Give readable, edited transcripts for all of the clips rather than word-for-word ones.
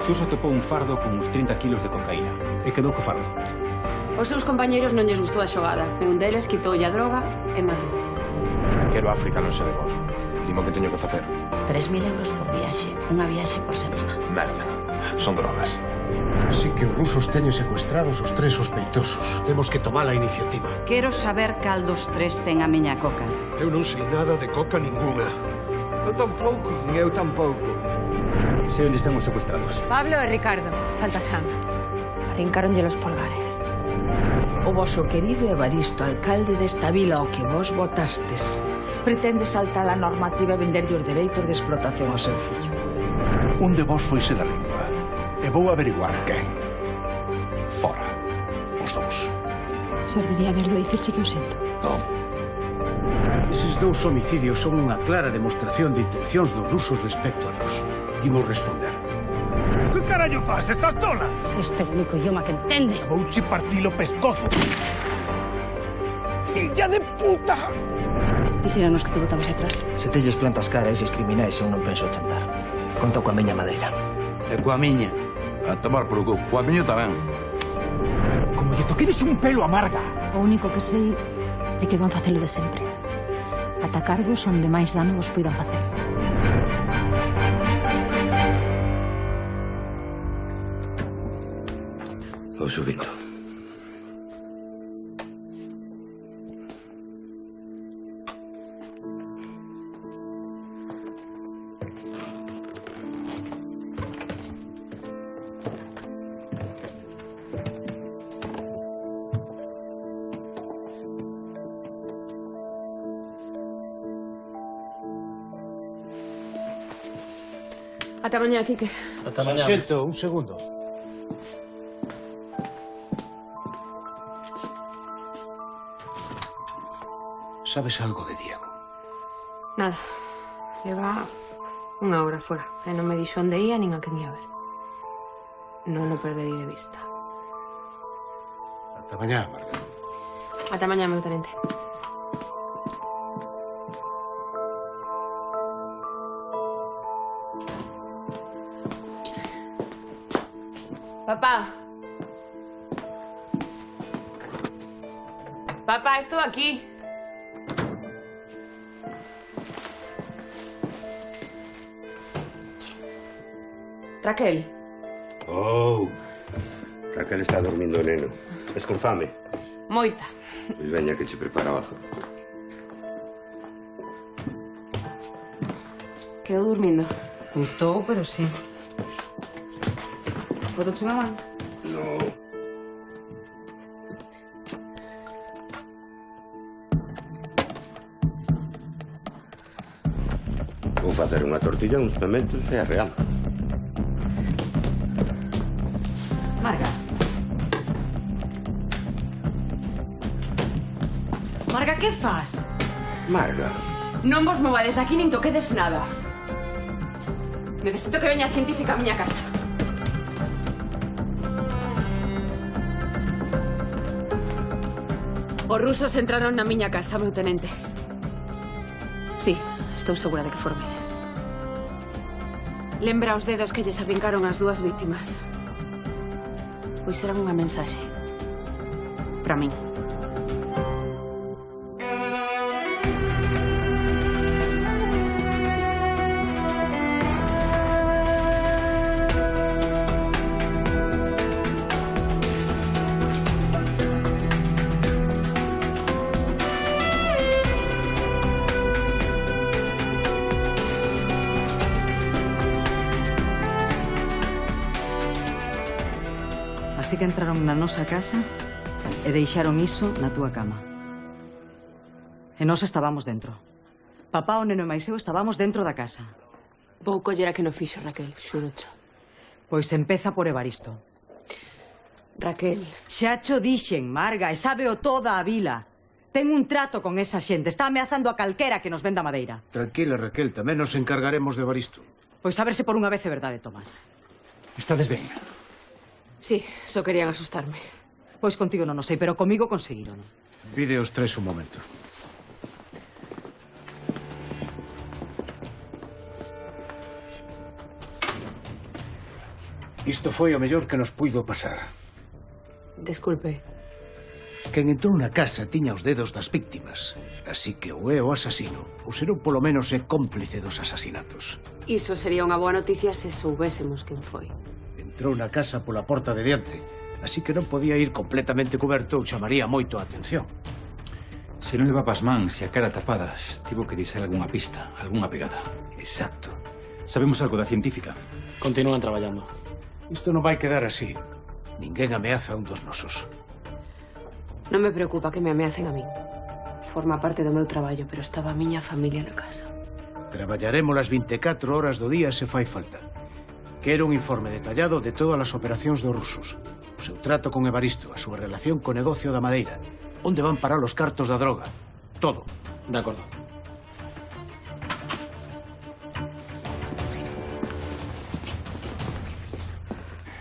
Xuso topou un fardo con uns 30 kilos de cocaína e quedou co fardo. Os seus compañeiros non lles gustou a xogada e un deles quitoulle a droga e matou. Quero África, non sei de vos. Dimo que teño que facer. 3.000 euros por viaxe, unha viaxe por semana. Merda, son drogas. Así que os rusos teñen secuestrados os 3 sospeitosos. Temos que tomar a iniciativa. Quero saber cal dos 3 ten a miña coca. Eu non sei nada de coca ninguna. Eu tampouco. Nin eu tampouco. Sei onde están os secuestrados. Pablo e Ricardo, falta Sam. Arrincaronlle los polgares. O voso querido Evaristo, alcalde desta vila ao que vos votastes, pretende saltar a normativa e venderlle os dereitos de explotación ao seu fillo. Un de vos foise da lingua. E vou averiguar quen. Fora. Os dous. Serviría verlo e dicirche que o sinto. Non. Eses 2 homicidios son unha clara demostración de intencións dos rusos respecto a nós. Imos responder. Que carallo faz? Estás tola? Este é o único idioma que entendes. Vouche partir o pescozo. ¡Filla de puta! Quixéranos que te botamos atrás. Se telles plantas cara a eses criminais, eu non penso chantar. Conta coa miña madeira. E coa miña. A tomar por o cu. Coa miña tamén. Como lle toquedes un pelo amarga. O único que sei é que van facelo de sempre. Atacarvos onde máis dano vos poidan facer. Vou subindo. Ata mañá, Quique. Sarxento, un segundo. Sabes algo de Diego? Nada. Leva unha hora fora. E non me dixo onde ia nin a quen ia ver. Non o perderei de vista. Ata mañá, Marga. Ata mañá, meu tenente. Papá. Papá, estou aquí. Raquel. Oh, Raquel está dormindo o neno. Es con fame. Moita. Pois veña que che prepara algo. Quedou dormindo. Gustou, pero sí. Botoche unha man? No. Vou facer unha tortilla, uns pementos e a real. Marga. Marga, que fas? Marga. Non vos movades aquí nin toquedes nada. Necesito que veña a científica a miña casa. Os rusos entraron na miña casa, meu tenente. Sí, estou segura de que foron eles. Lembra os dedos que lles arrincaron as 2 víctimas. Pois eran unha mensaxe. Para min. Así que entraron na nosa casa e deixaron iso na túa cama. E nós estábamos dentro. Papá, o neno e máis eu estábamos dentro da casa. Vou coller a que non fixo, Raquel, xurocho. Pois empeza por Evaristo. Raquel. Xa cho dixen, Marga, e sábeo toda a vila. Ten un trato con esa xente. Está ameazando a calquera que nos venda madeira. Tranquila, Raquel, tamén nos encargaremos de Evaristo. Pois a ver se por unha vez é verdade, Tomás. Estades ben? Sí, só querían asustarme. Pois contigo non o sei, pero comigo conseguiron. Pide os 3 un momento. Isto foi o mellor que nos puido pasar. Disculpe. Quen entrou na casa tiña os dedos das víctimas. Así que ou é o asasino, ou senón polo menos é cómplice dos asasinatos. Iso sería unha boa noticia se soubésemos quen foi. Entrou na casa pola porta de diante, así que non podía ir completamente coberto ou chamaría moito a atención. Se non levaba as mans e a cara tapadas, tivo que deixar algunha pista, algunha pegada. Exacto. Sabemos algo da científica. Continúan traballando. Isto non vai quedar así. Ninguén ameaza a un dos nosos. Non me preocupa que me ameacen a min. Forma parte do meu traballo, pero estaba a miña familia na casa. Traballaremos as 24 horas do día se fai falta. Quero un informe detallado de todas as operacións dos rusos. O seu trato con Evaristo, a súa relación co negocio da madeira. Onde van parar os cartos da droga. Todo. De acordo.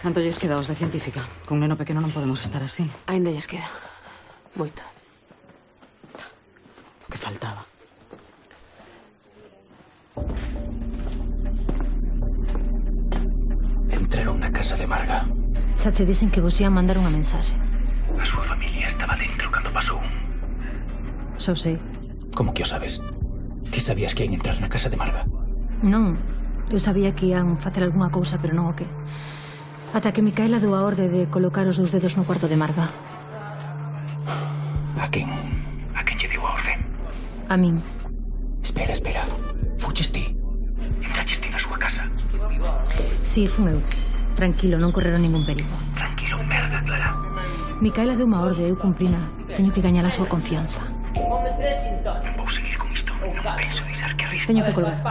Canto lles queda aos da científica? Con neno pequeno non podemos estar así. Ainda lles queda. Moito. O que faltaba. Entraron na casa de Marga. Xa che dicen que vos ian mandar unha mensaxe. A súa familia estaba dentro cando pasou. Xa o sei. Como que o sabes? Ti sabías que ian entrar na casa de Marga? Non, eu sabía que ian facer algunha cousa, pero non o que. Ata que Micaela dou a orde de colocar os 2 dedos no cuarto de Marga. A quen? A quen lle deu a orde? A min. Espera, espera. Fuches ti? Entraches ti na súa casa? Si, fun eu. Tranquilo, non correra ningún perigo. Tranquilo, merda, Clara. Micaela deu unha orde, eu cumprina. Teño que gañar a súa confianza. Non vou seguir con isto. Non penso deixar que arrisque. Teño que colgar.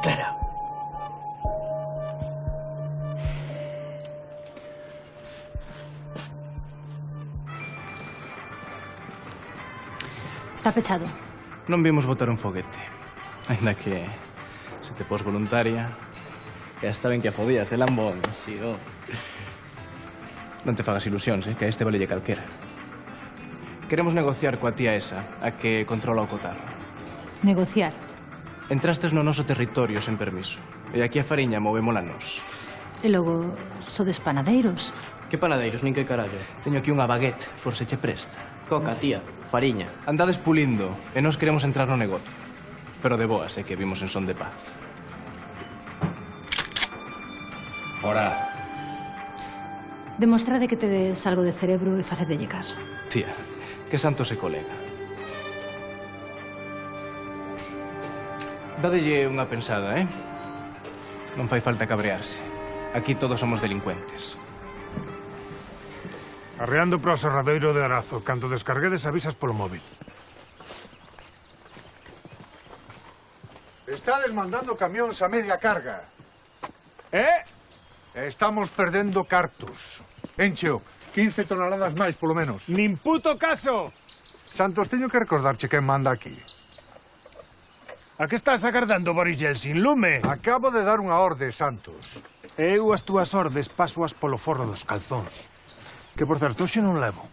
Clara. Está pechado. Non vimos botar un foguete. Ainda que se te pos voluntaria, que está ben que a podías, el lambón, si, oh. Non te fagas ilusións, que a este valelle calquera. Queremos negociar coa tía esa, a que controla o cotarro. Negociar. Entrastes no noso territorio sen permiso. E aquí a fariña movémola nós. E logo, sodes panadeiros. Que panadeiros, nin que carallo. Teño aquí unha baguette, por se che presta. Coca, tía, fariña. Andades pulindo, e nós queremos entrar no negocio. Pero de boas, que vimos en son de paz. Fora. Demostrade que tedes algo de cerebro e facedelle caso. Tía, que santo se colega. Dádelle unha pensada, Non fai falta cabrearse. Aquí todos somos delincuentes. Arreando pro aserradoiro de Arazo. Canto descarguedes avisas polo móvil. Estades mandando camións a media carga. Estamos perdendo cartos. Encheo, 15 toneladas máis, polo menos. ¡Nin puto caso! Santos, teño que recordarche quen manda aquí. A que estás agardando, Boris Yeltsin? Lume! Acabo de dar unha orde, Santos. Eu as túas ordes pasoas polo forro dos calzóns. Que, por certo, xe non levo.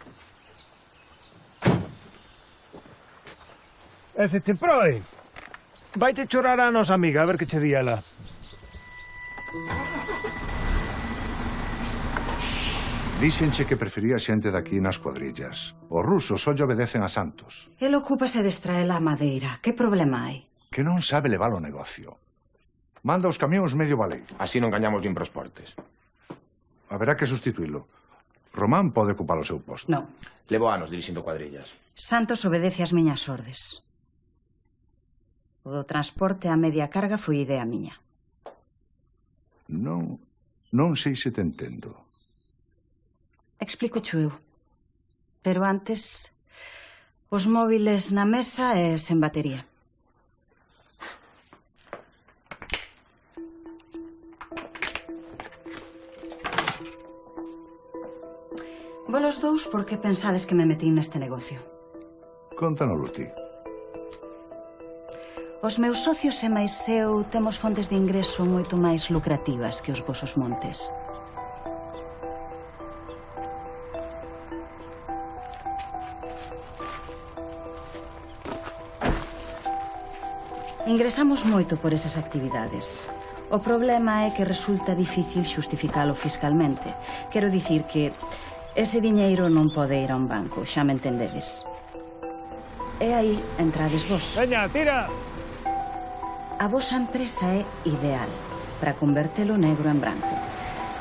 Ese che proe. Vaite chorar a nosa amiga, a ver que che di ela. Díxenche que prefería xente daqui nas cuadrillas. Os rusos só lle obedecen a Santos. El ocúpase de extraer a madeira. Que problema hai? Que non sabe levar o negocio. Manda os camións medio vale. Así non gañamos nin prosportes. Haberá que sustituílo. Román pode ocupar o seu posto. Non. Levo anos dirixindo cuadrillas. Santos obedece as miñas ordes. O do transporte a media carga foi idea miña. Non sei se te entendo. Explico eu. Pero antes, os móviles na mesa e sen batería. Volos dous, por que pensades que me metín neste negocio? Contanos, ti. Os meus socios e máis eu temos fontes de ingreso moito máis lucrativas que os vosos montes. Ingresamos moito por esas actividades. O problema é que resulta difícil xustificalo fiscalmente. Quero dicir que ese diñeiro non pode ir a un banco, xa me entendedes. E aí entrades vos. Veña, tira! A vosa empresa é ideal para convertelo negro en branco.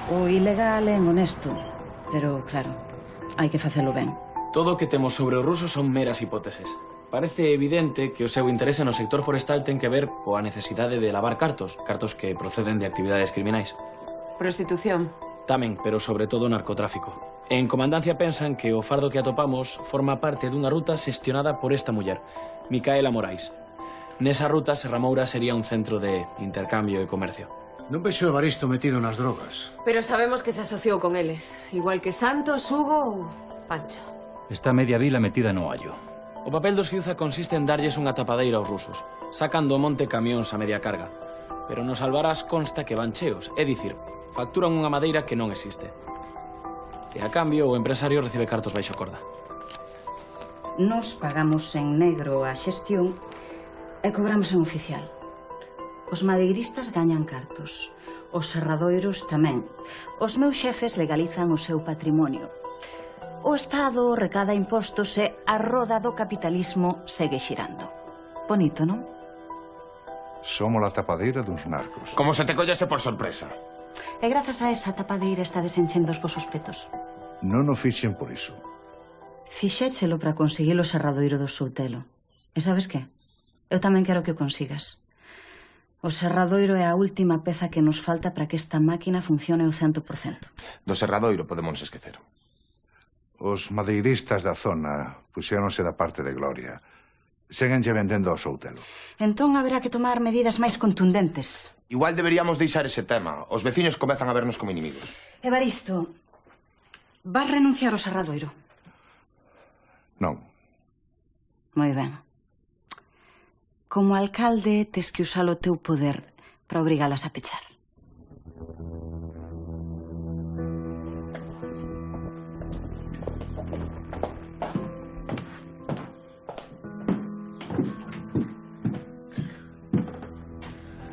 O ilegal en honesto, pero, claro, hai que facelo ben. Todo o que temos sobre os rusos son meras hipóteses. Parece evidente que o seu interese no sector forestal ten que ver coa necesidade de lavar cartos que proceden de actividades criminais. Prostitución. Tamén, pero sobre todo narcotráfico. En Comandancia pensan que o fardo que atopamos forma parte dunha ruta xestionada por esta muller, Micaela Morais. Nesa ruta, Serramoura sería un centro de intercambio e comercio. Non vexo Evaristo metido nas drogas. Pero sabemos que se asociou con eles. Igual que Santos, Hugo ou Pancho. Está media vila metida no hallo. O papel dos Fiuza consiste en darlles unha tapadeira aos rusos, sacando ao monte camións a media carga. Pero nos Albarás consta que van cheos, é dicir, facturan unha madeira que non existe. E a cambio, o empresario recibe cartos baixo corda. Nos pagamos en negro a xestión e cobramos en oficial. Os madeiristas gañan cartos. Os serradoiros tamén. Os meus xefes legalizan o seu patrimonio. O Estado recada impostos e a roda do capitalismo segue xirando. Bonito, non? Somos la tapadera duns narcos. Como se te collese por sorpresa. E grazas a esa tapadeira está desenchendo os vosos petos. Non o fixen por iso. Fixéchelo para conseguir o serradoiro do Soutelo. E sabes que? Eu tamén quero que o consigas. O serradoiro é a última peza que nos falta para que esta máquina funcione ao 100%. Do serradoiro podemos esquecer. Os madeiristas da zona puxéronse da parte de Gloria. Séguenlle vendendo ao Soutelo. Entón haberá que tomar medidas máis contundentes. Igual deberíamos deixar ese tema. Os veciños comezan a vernos como inimigos. Evaristo, vas renunciar ao serradoiro? Non. Moi ben. Como alcalde, tes que usar o teu poder para obrigalas a pechar.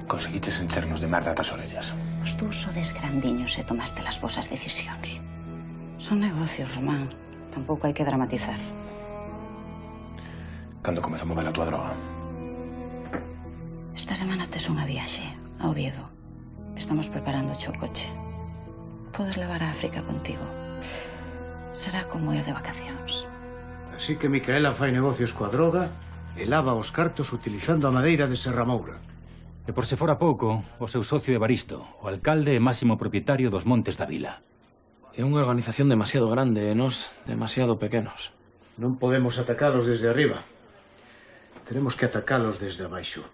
Conseguiches enchernos de merda das orellas. Os tú sodes grandiños e tomaste las vosas decisións. Son negocios, Román. Tampouco hai que dramatizar. Cando comeza a mover a tua droga? Esta semana tes unha viaxe a Oviedo. Estamos preparando o coche. Podes levar a África contigo. Será como ir de vacacións. Así que Micaela fai negocios coa droga e lava os cartos utilizando a madeira de Serramoura. E por se fora pouco, o seu socio Evaristo, o alcalde e máximo propietario dos Montes da Vila. É unha organización demasiado grande e nós demasiado pequenos. Non podemos atacalos desde arriba. Tenemos que atacalos desde abaixo.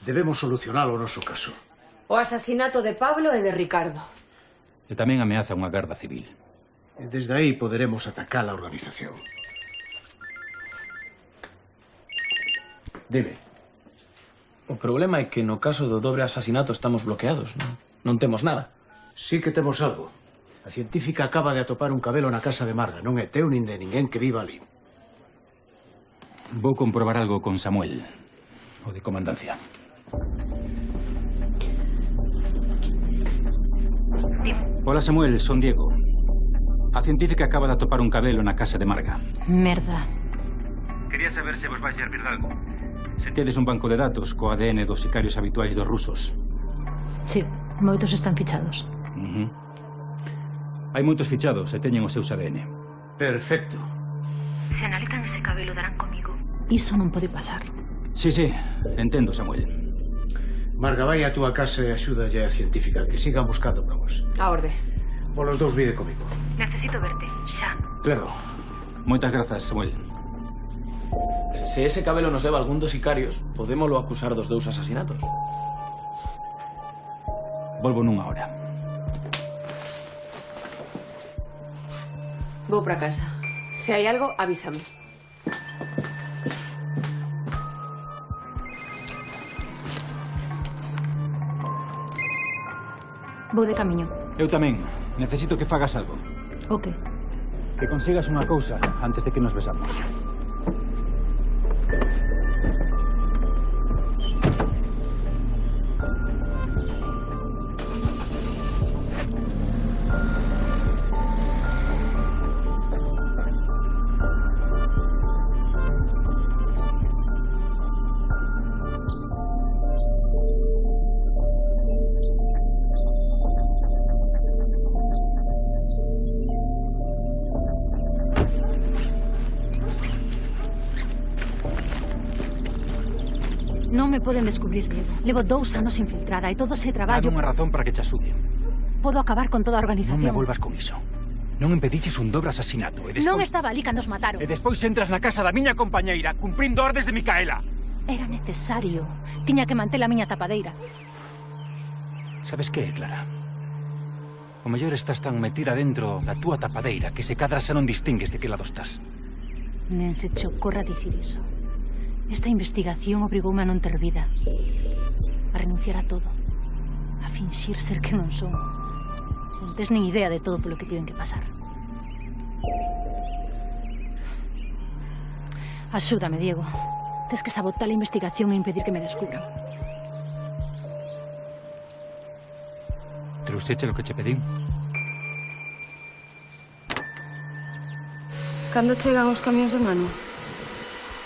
Debemos solucionar o noso caso. O asasinato de Pablo e de Ricardo. E tamén ameaza unha garda civil. E desde aí poderemos atacar a organización. Dime. O problema é que no caso do dobre asasinato estamos bloqueados, non temos nada. Sí que temos algo. A científica acaba de atopar un cabelo na casa de Marga. Non é teu nin de ninguén que viva ali. Vou comprobar algo con Samuel, o de Comandancia. Hola, Samuel, son Diego. A científica acaba de atopar un cabelo na casa de Marga. Merda. Quería saber se vos vai servir de algo. Se tedes un banco de datos co ADN dos sicarios habituais dos rusos. Sí, moitos están fichados. Hai moitos fichados e teñen os seus ADN. Perfecto. Se analizan ese cabelo darán comigo. Iso non pode pasar. Sí, entendo, Samuel. Marga, vai a túa casa e axúdalle a científica que sigan buscando probas. A orde. Polos dous vide comigo. Necesito verte, xa. Claro. Moitas grazas, Samuel. Se ese cabelo nos leva a algún dos sicarios, podémolo acusar dos dous asasinatos. Volvo nunha hora. Vou para casa. Se hai algo, avísame. Vou de camiño. Eu tamén. Necesito que fagas algo. Ok. Que consigas unha cousa antes de que nos besamos. Non me poden descubrir, Diego. Levo 2 anos infiltrada e todo ese traballo... Dame unha razón para que te asudien. Podo acabar con toda a organización. Non me volvas con iso. Non impediches un dobre asasinato e despois... Non estaba ali cando os mataron. E despois entras na casa da miña compañeira cumprindo ordes de Micaela. Era necesario. Tiña que manter a miña tapadeira. Sabes que, Clara? O mellor estás tan metida dentro da túa tapadeira que se cadra xa non distingues de que lado estás. Nen se che ocorra dicir iso. Esta investigación obrigoume a non ter vida. A renunciar a todo. A finxir ser que non son. Non tes nin idea de todo polo que tiven que pasar. Axúdame, Diego. Tes que sabotar a investigación e impedir que me descubran. Trouxeche lo que che pedín. Cando chegan os camións de mano?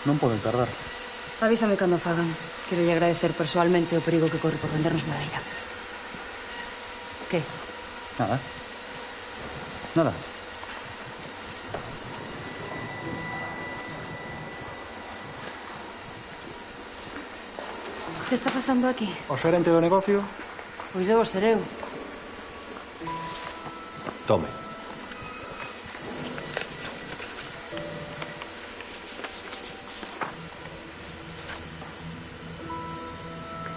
Non poden tardar. Avísame cando fagan. Quero lle agradecer persoalmente o perigo que corre por vendernos madeira. Que? Nada. Nada. Que está pasando aquí? O xerente do negocio? Pois debo ser eu. Tome.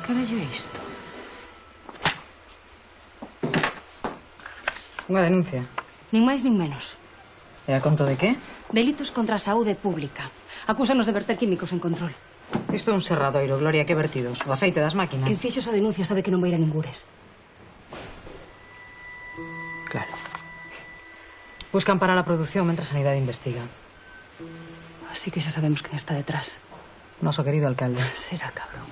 Que carallo é isto? Unha denuncia. Nin máis nin menos. E a conto de que? Delitos contra a saúde pública. Acúsanos de verter químicos en control. Isto é un serradoiro, Gloria, que vertidos? O aceite das máquinas. Quen fixo esa denuncia sabe que non vai ir a ningures. Claro. Buscan parar a produción mentre a Sanidade investiga. Así que xa sabemos quen está detrás. Noso querido alcalde. Será cabrón.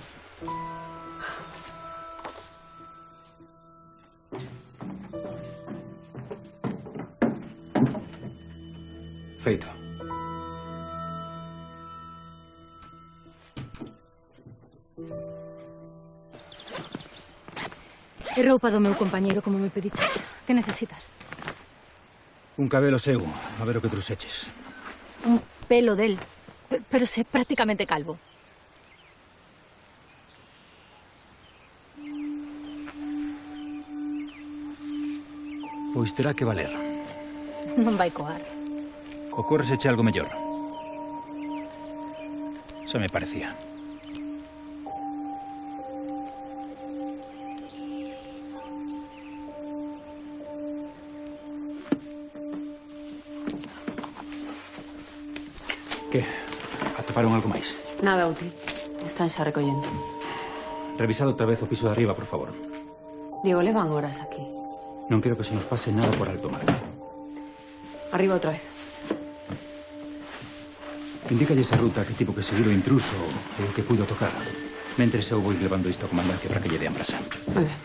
Feito. É roupa do meu compañeiro, como me pediches. Que necesitas? Un cabelo seu, a ver o que trouxeches. Un pelo del. Pero sé prácticamente calvo. Pois terá que valer. Non vai coar. Ocórreseche algo mellor. Xa me parecía. Que? Atoparon algo máis? Nada útil. Están xa recollendo. Revisado outra vez o piso de arriba, por favor. Diego, levan horas aquí. Non quero que se nos pase nada por alto mar. Arriba outra vez. Indícalle esa ruta, que tipo que seguir o intruso e o que puido tocar. Mentres eu vou levando isto a comandancia para que lle dean brasa. Moi ben.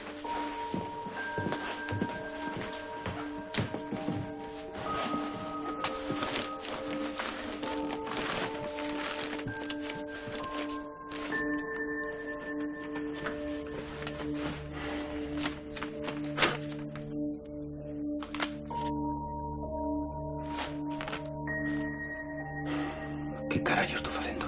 Que carallo estou facendo?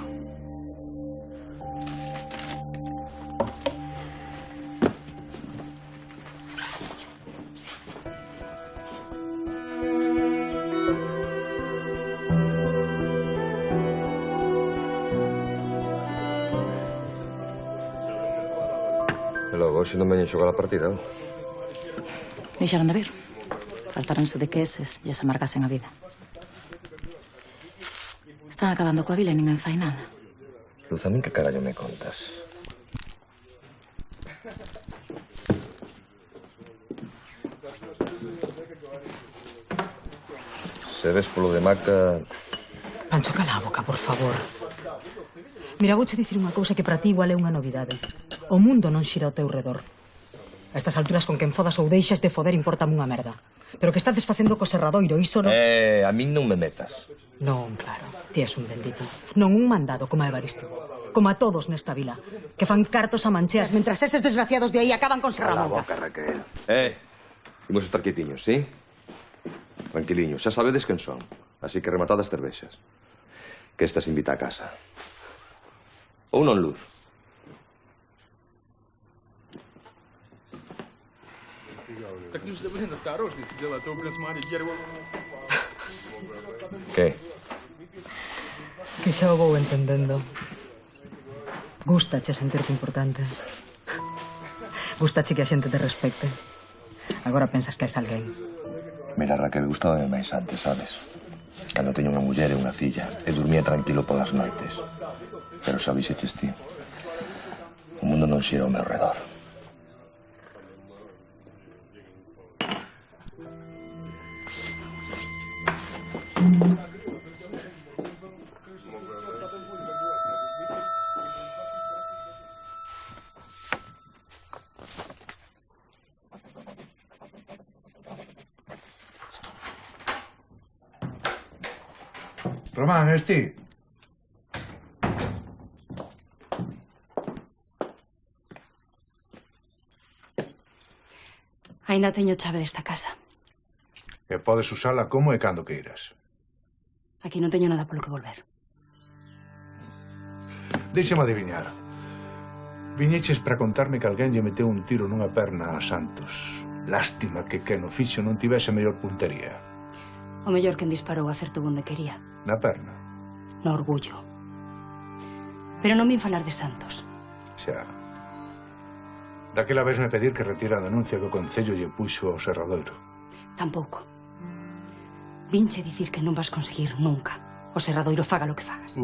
E logo, se non veñen xogar a partida. Deixaron de vir. Faltaronse de que eses lles amargasen a vida. Están acabando coa vila e ninguén fai nada. Luz, a min que carallo me contas? Se ves polo de Maca... Pancho, cala a boca, por favor. Mira, vouche dicir unha cousa que para ti igual é unha novidade. O mundo non xira ao teu redor. A estas alturas con quen fodas ou deixas de foder importame unha merda. Pero que estades facendo co serradoiro, iso non... a min non me metas. Non, claro, ti és un bendito. Non un mandado como a Evaristo. Como a todos nesta vila, que fan cartos a mancheas, mentras eses desgraciados de aí acaban con Cala a Serramonga. boca, Raquel. Imos estar quietiños, sí? Tranquiliños, xa sabedes quen son. Así que rematad as cervexas. Que esta se invita a casa. Ou non, Luz? Que? Que xa o vou entendendo. Gústache sentirte importante. Gústache que a xente te respecte. Agora pensas que és alguén. Mira, Raquel, gustaba máis antes, sabes? Cando teño unha muller e unha filla e dormía tranquilo polas noites. Pero sabíseches ti. O mundo non xira ao meu redor. Román, es ti? Ainda teño chave desta casa. E podes usala como e cando queiras. Aquí non teño nada polo que volver. Deixame adiviñar. Viñeches para contarme que alguén lle meteu un tiro nunha perna a Santos. Lástima que quen o fixo non tivese mellor puntería. O mellor quen disparou acertou onde quería. Na perna. No orgullo. Pero non vin falar de Santos. Xa. Daquela vez me pedir que retira a denuncia que o Concello lle puxo ao Serradoiro. Tampouco. Vinche dicir que non vas conseguir nunca. O Serradoiro faga lo que fagas.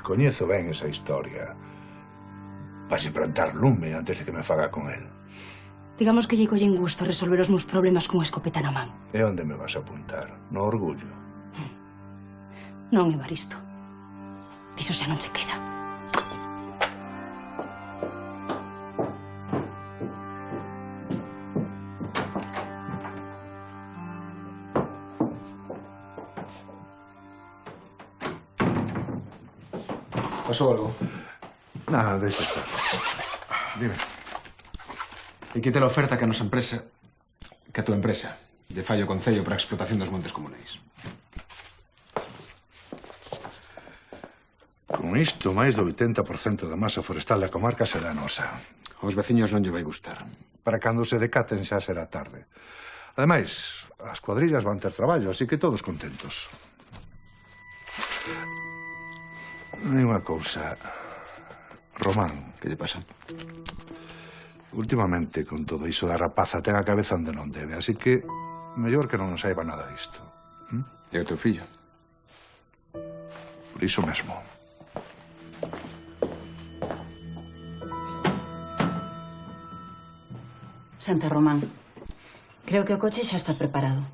Coñezo ben esa historia. Vas plantar lume antes de que me faga con el. Digamos que lle collen gusto resolver os meus problemas cunha escopeta na man. E onde me vas a apuntar? No orgullo. Non, Evaristo. Diso xa non se queda. Pasou algo? Nada, deixa estar. Dime. E quite a oferta que a nosa empresa, que a túa empresa, lle fai o Concello para a explotación dos montes comuneis. Con isto, máis do 80% da masa forestal da comarca será nosa. Aos veciños non lle vai gustar. Para cando se decaten xa será tarde. Ademais, as cuadrillas van ter traballo, así que todos contentos. Hai unha cousa. Román. Que lle pasa? Últimamente, con todo iso da rapaza, ten a cabeza onde non debe, así que mellor que non saiba nada disto. E o teu fillo? Por iso mesmo. Santa Román. Creo que o coche xa está preparado.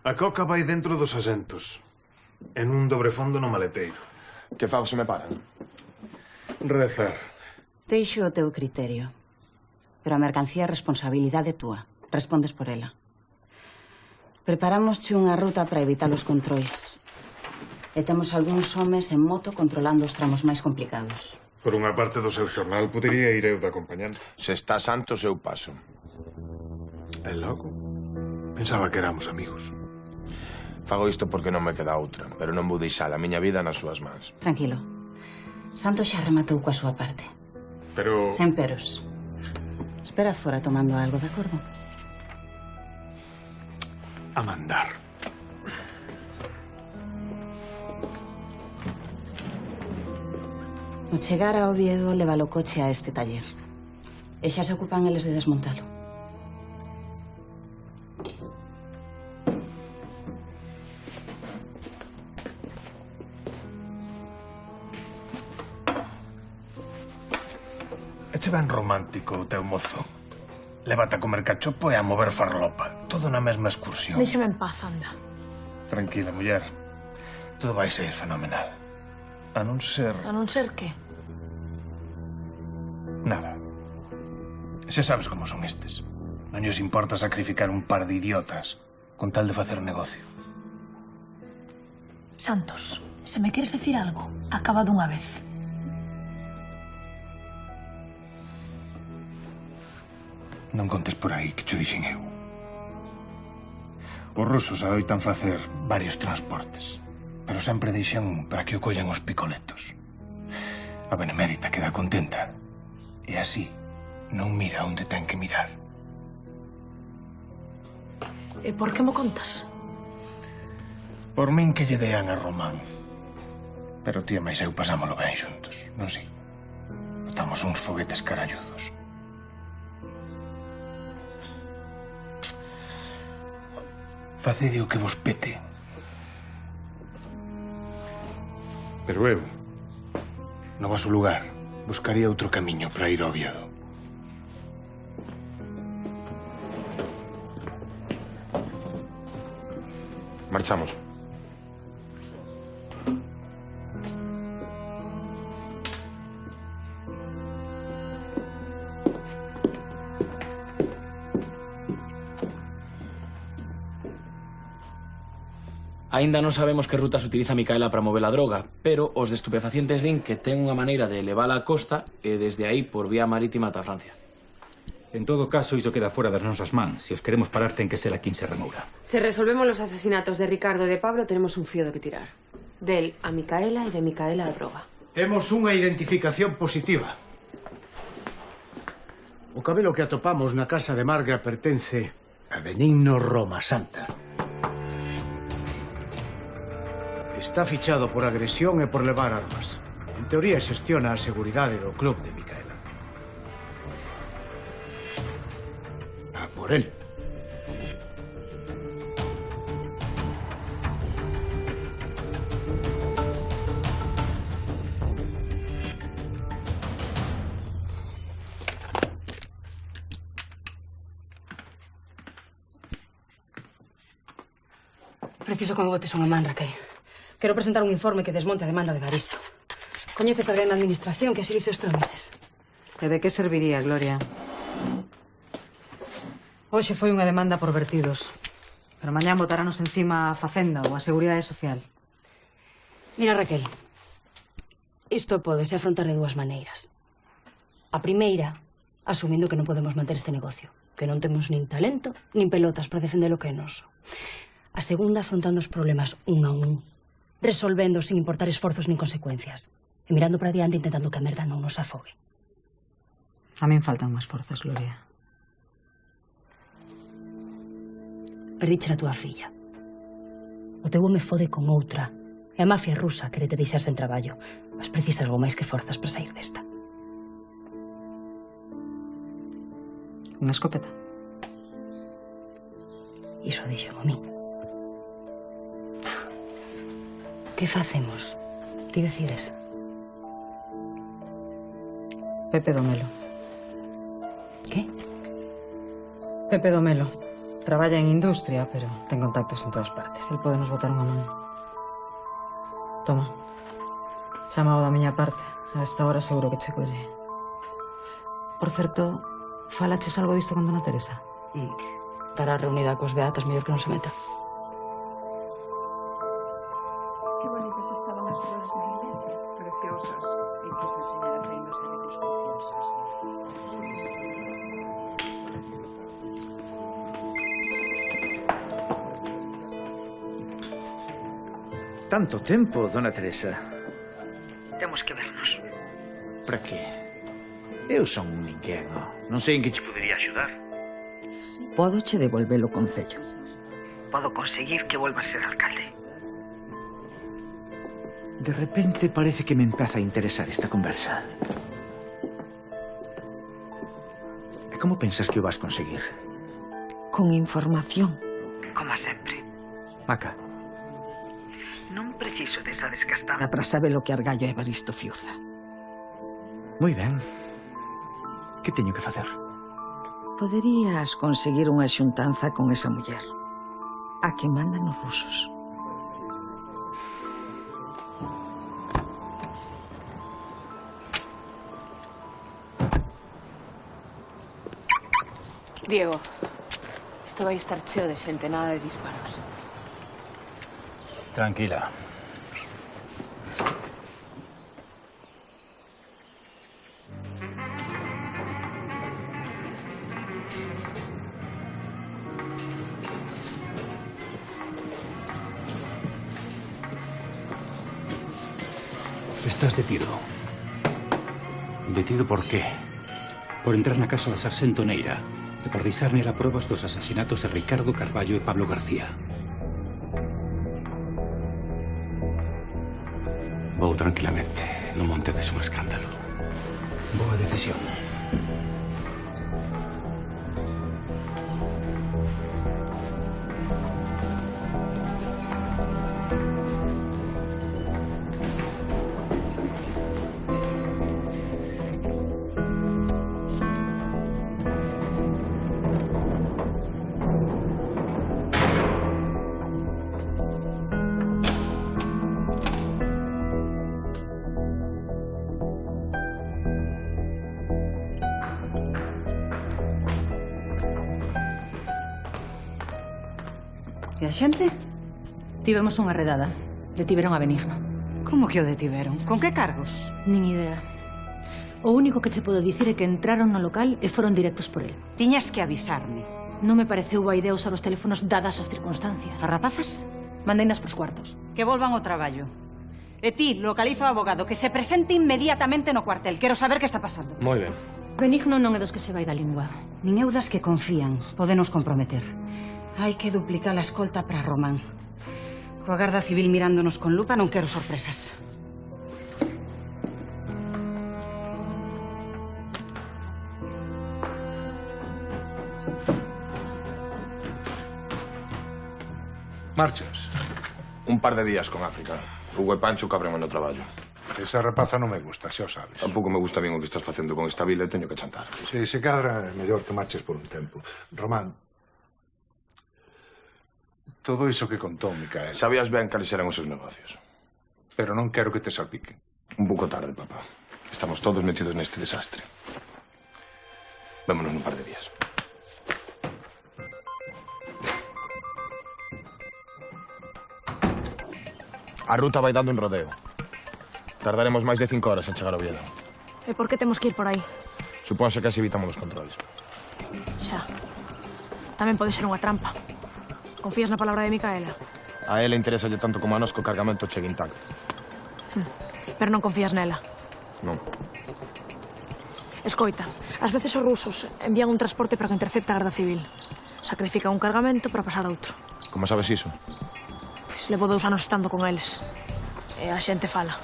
A coca vai dentro dos asentos. En un dobre fondo no maleteiro. Que fago se me paran? Rezar. Deixo o teu criterio. Pero a mercancía é responsabilidade túa. Respondes por ela. Preparamosche unha ruta para evitar os controis. E temos algúns homes en moto controlando os tramos máis complicados. Por unha parte do seu xornal podería ir eu de acompañante. Se está Santos, eu paso. É loco. Pensaba que éramos amigos. Fago isto porque non me queda outra, pero non vou deixar a miña vida nas súas mans. Tranquilo. Santos xa rematou coa súa parte. Pero... Sen peros. Espera fora tomando algo, de acordo? A mandar. No chegar a Oviedo, leva o coche a este taller. E xa se ocupan eles de desmontalo. Eche ben romántico o teu mozo. Lévate a comer cachopo e a mover farlopa. Todo na mesma excursión. Déxame en paz, anda. Tranquila, muller. Todo vai ser fenomenal. A non ser... A non ser que? Nada. Xa sabes como son estes. Non lles importa sacrificar un par de idiotas con tal de facer negocio. Santos, se me queres decir algo, acaba dunha vez. Non contes por aí que cho dixen eu. Os rusos adoitan facer varios transportes, pero sempre deixan un para que o collan os picoletos. A Benemérita queda contenta, e así non mira onde ten que mirar. E por que mo contas? Por min que lle dean a Román. Pero tía máis eu pasámolo ben xuntos, non si? Botamos uns foguetes caralludos. Facede o que vos pete. Pero eu, no voso lugar, buscaría outro camiño para ir ao Oviedo. Marchamos. Aínda non sabemos que rutas utiliza Micaela para mover a droga, pero os de estupefacientes din que ten unha maneira de elevala á costa e desde aí por vía marítima ata Francia. En todo caso, iso queda fora das nosas mans. Se os queremos parar, ten que ser a quen se remoura. Si resolvemos los asesinatos de Ricardo e de Pablo, tenemos un fío de que tirar. Del a Micaela e de Micaela a droga. Temos unha identificación positiva. O cabelo que atopamos na casa de Marga pertence a Benigno Roma Santa. Está fichado por agresión e por levar armas. En teoría xestiona a seguridade do club de Micaela. A por él. Preciso que me botes unha man, Raquel. Quero presentar un informe que desmonte a demanda de Evaristo. Coñeces alguén na administración que asilice os trámites? E de que serviría, Gloria? Hoxe foi unha demanda por vertidos. Pero mañán botarános encima a Facenda ou a Seguridade Social. Mira, Raquel. Isto pódese afrontar de dúas maneiras. A primeira, asumindo que non podemos manter este negocio. Que non temos nin talento, nin pelotas para defender o que é noso. A segunda, afrontando os problemas un a un. Resolvendo sin importar esforzos nin consecuencias. E mirando para diante intentando que a merda non nos afogue. A min faltan máis forzas, Gloria. Perdiche a túa filla. O teu home fode con outra. E a mafia rusa querete deixar sen traballo. Mas precisa algo máis que forzas para sair desta. Unha escopeta. Iso deixo a min. Que facemos? Ti decides. Pepe Domelo. Que? Pepe Domelo. Traballa en industria, pero ten contactos en todas partes. El pode nos botar unha man. Toma. Chamado da miña parte. A esta hora seguro que che colle. Por certo, falaches algo disto con dona Teresa? Estará reunida cos beatas, mellor que non se meta. Que bonitas estaban as flores na iglesia. Preciosas. E que esa señora reinos e veces preciosas. Tanto tempo, dona Teresa. Temos que vernos. Para qué? Eu son un ninguén, non sei en que che podería axudar. Podo che devolver o concello. Podo conseguir que volva a ser alcalde. De repente parece que me empeza a interesar esta conversa. E como pensas que o vas conseguir? Con información, como sempre. Maca. Non preciso desa desgastada para saber o que argallo é Evaristo Fiuza. Moi ben. Que teño que facer? Poderías conseguir unha xuntanza con esa muller, a que mandan os rusos. Diego, isto vai estar cheo de xente, nada de disparos. Tranquila. Estás detido. Detido por qué? Por entrar na casa da Sarxento Neira e por discernir a probas dos asasinatos de Ricardo Carballo e Pablo García. Vou tranquilamente, non montedes un escándalo. Boa decisión. E a xente? Tivemos unha redada. Detiveron a Benigno. Como que o detiveron? Con que cargos? Nin idea. O único que che podo dicir é que entraron no local e foron directos por el. Tiñas que avisarme. Non me pareceu boa idea usar os teléfonos dadas as circunstancias. As rapazas? Mandeinas pros cuartos. Que volvan ao traballo. E ti, localizo ao abogado, que se presente inmediatamente no cuartel. Quero saber que está pasando. Moi ben. Benigno non é dos que se vai da lingua. Nin eu das que confían. Podenos comprometer. Hai que duplicar a escolta para Román. Coa Garda Civil mirándonos con lupa non quero sorpresas. Marchas? Un par de días con África. Hugo e Pancho cabrenme no traballo. Esa rapaza non me gusta, xa o sabes. Tampouco me gusta bien o que estás facendo con esta vila e teño que chantar. Se cadra, é mellor que marches por un tempo. Román, todo iso que contou Micaela... Sabías ben cales eran os seus negocios. Pero non quero que te salpiquen. Un pouco tarde, papá. Estamos todos metidos neste desastre. Vémonos nun par de días. A ruta vai dando un rodeo. Tardaremos máis de 5 horas en chegar ao Oviedo. E por que temos que ir por aí? Supónse que así evitamos os controles. Xa. Tamén pode ser unha trampa. Confías na palabra de Micaela? A ela interesalle tanto como a nos que o cargamento chegue intacto. Pero non confías nela. Non. Escoita, ás veces os rusos envían un transporte para que intercepte a Garda Civil. Sacrifican un cargamento para pasar a outro. Como sabes iso? Pois levo 2 anos estando con eles. E a xente fala.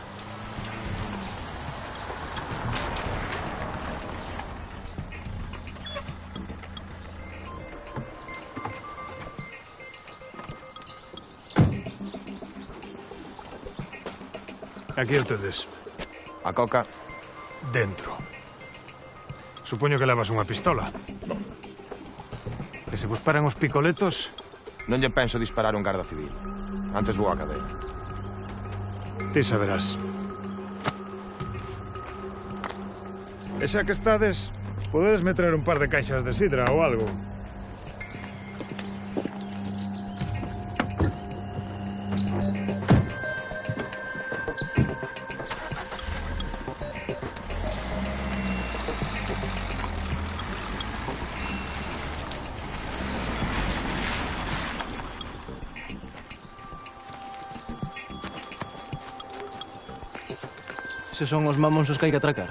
Aquí o tedes. A coca? Dentro. Supoño que levas unha pistola. Non. Que se vos paran os picoletos... Non lle penso disparar un garda civil. Antes vou á cadeia. Ti saberás. E xa que estades, podedes meter un par de caixas de sidra ou algo. Se son os mamonsos que hai que atracar.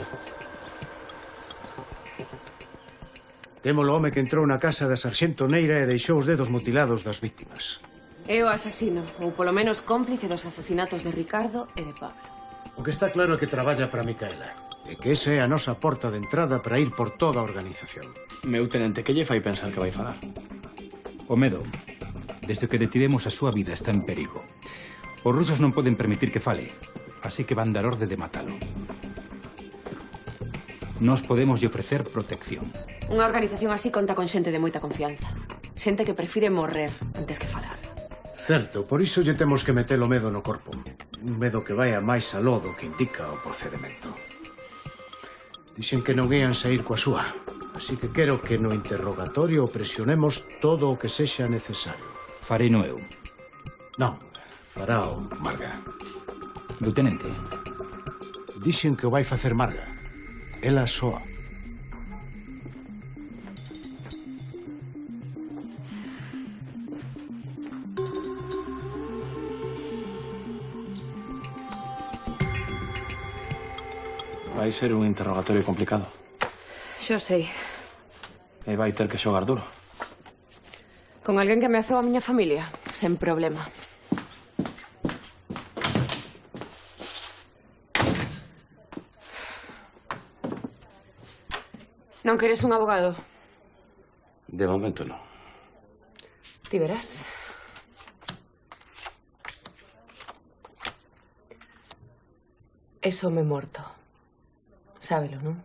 Témolo home que entrou na casa da Sarxento Neira e deixou os dedos mutilados das víctimas. É o asasino, ou polo menos cómplice dos asasinatos de Ricardo e de Pablo. O que está claro é que traballa para Micaela. E que esa é a nosa porta de entrada para ir por toda a organización. Meu tenente, que lle fai pensar que vai falar? O medo. Desde que detivemos a súa vida está en perigo. Os rusos non poden permitir que fale, así que van dar orde de matalo. Nos podemos lle ofrecer protección. Unha organización así conta con xente de moita confianza. Xente que prefire morrer antes que falar. Certo, por iso lle temos que meter o medo no corpo. Un medo que vai a máis aló do que indica o procedimento. Dixen que non ian sair coa súa, así que quero que no interrogatorio presionemos todo o que sexa necesario. Farei no eu. Non, fará o Marga. Lieutenante. Dixen que o vai facer Marga. Ela soa. Vai ser un interrogatorio complicado. Xo sei. E vai ter que xogar duro. Con alguén que ameazou a miña familia, sen problema. Non queres un abogado? De momento no. Ti verás. Es home morto. Sábelo, non?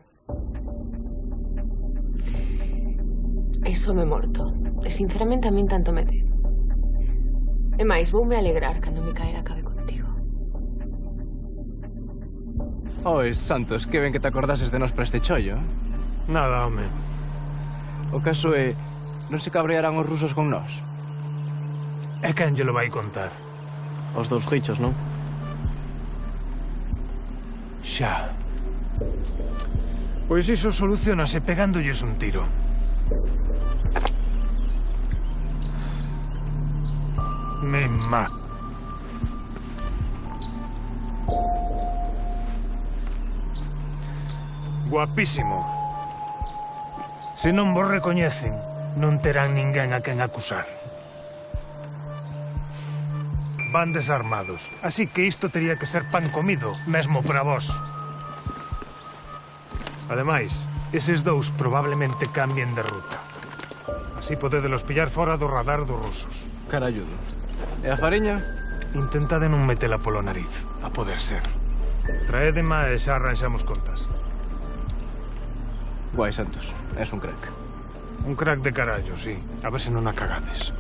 Es home morto. E sinceramente a min tanto me te. E máis, voume alegrar cando Micaela acabe contigo. Oi, Santos, que ben que te acordases de nos para este chollo. Nada, home. O caso é, non se cabrearán os rusos con nós? E quen lle lo vai contar? Os dous richos, non? Xa. Pois iso solucionase pegándolles un tiro. Mema. Guapísimo. Se non vos recoñecen, non terán ninguén a quen acusar. Van desarmados, así que isto tería que ser pan comido, mesmo para vos. Ademais, eses dous probablemente cambien de ruta. Así podedelos pillar fora do radar dos rusos. Caralludo. E a fariña? Intentade non metela polo nariz, a poder ser. Traédema e xa arranxamos contas. Guai, Santos, és un crack. Un crack de carallo, sí. A ver se non a cagades.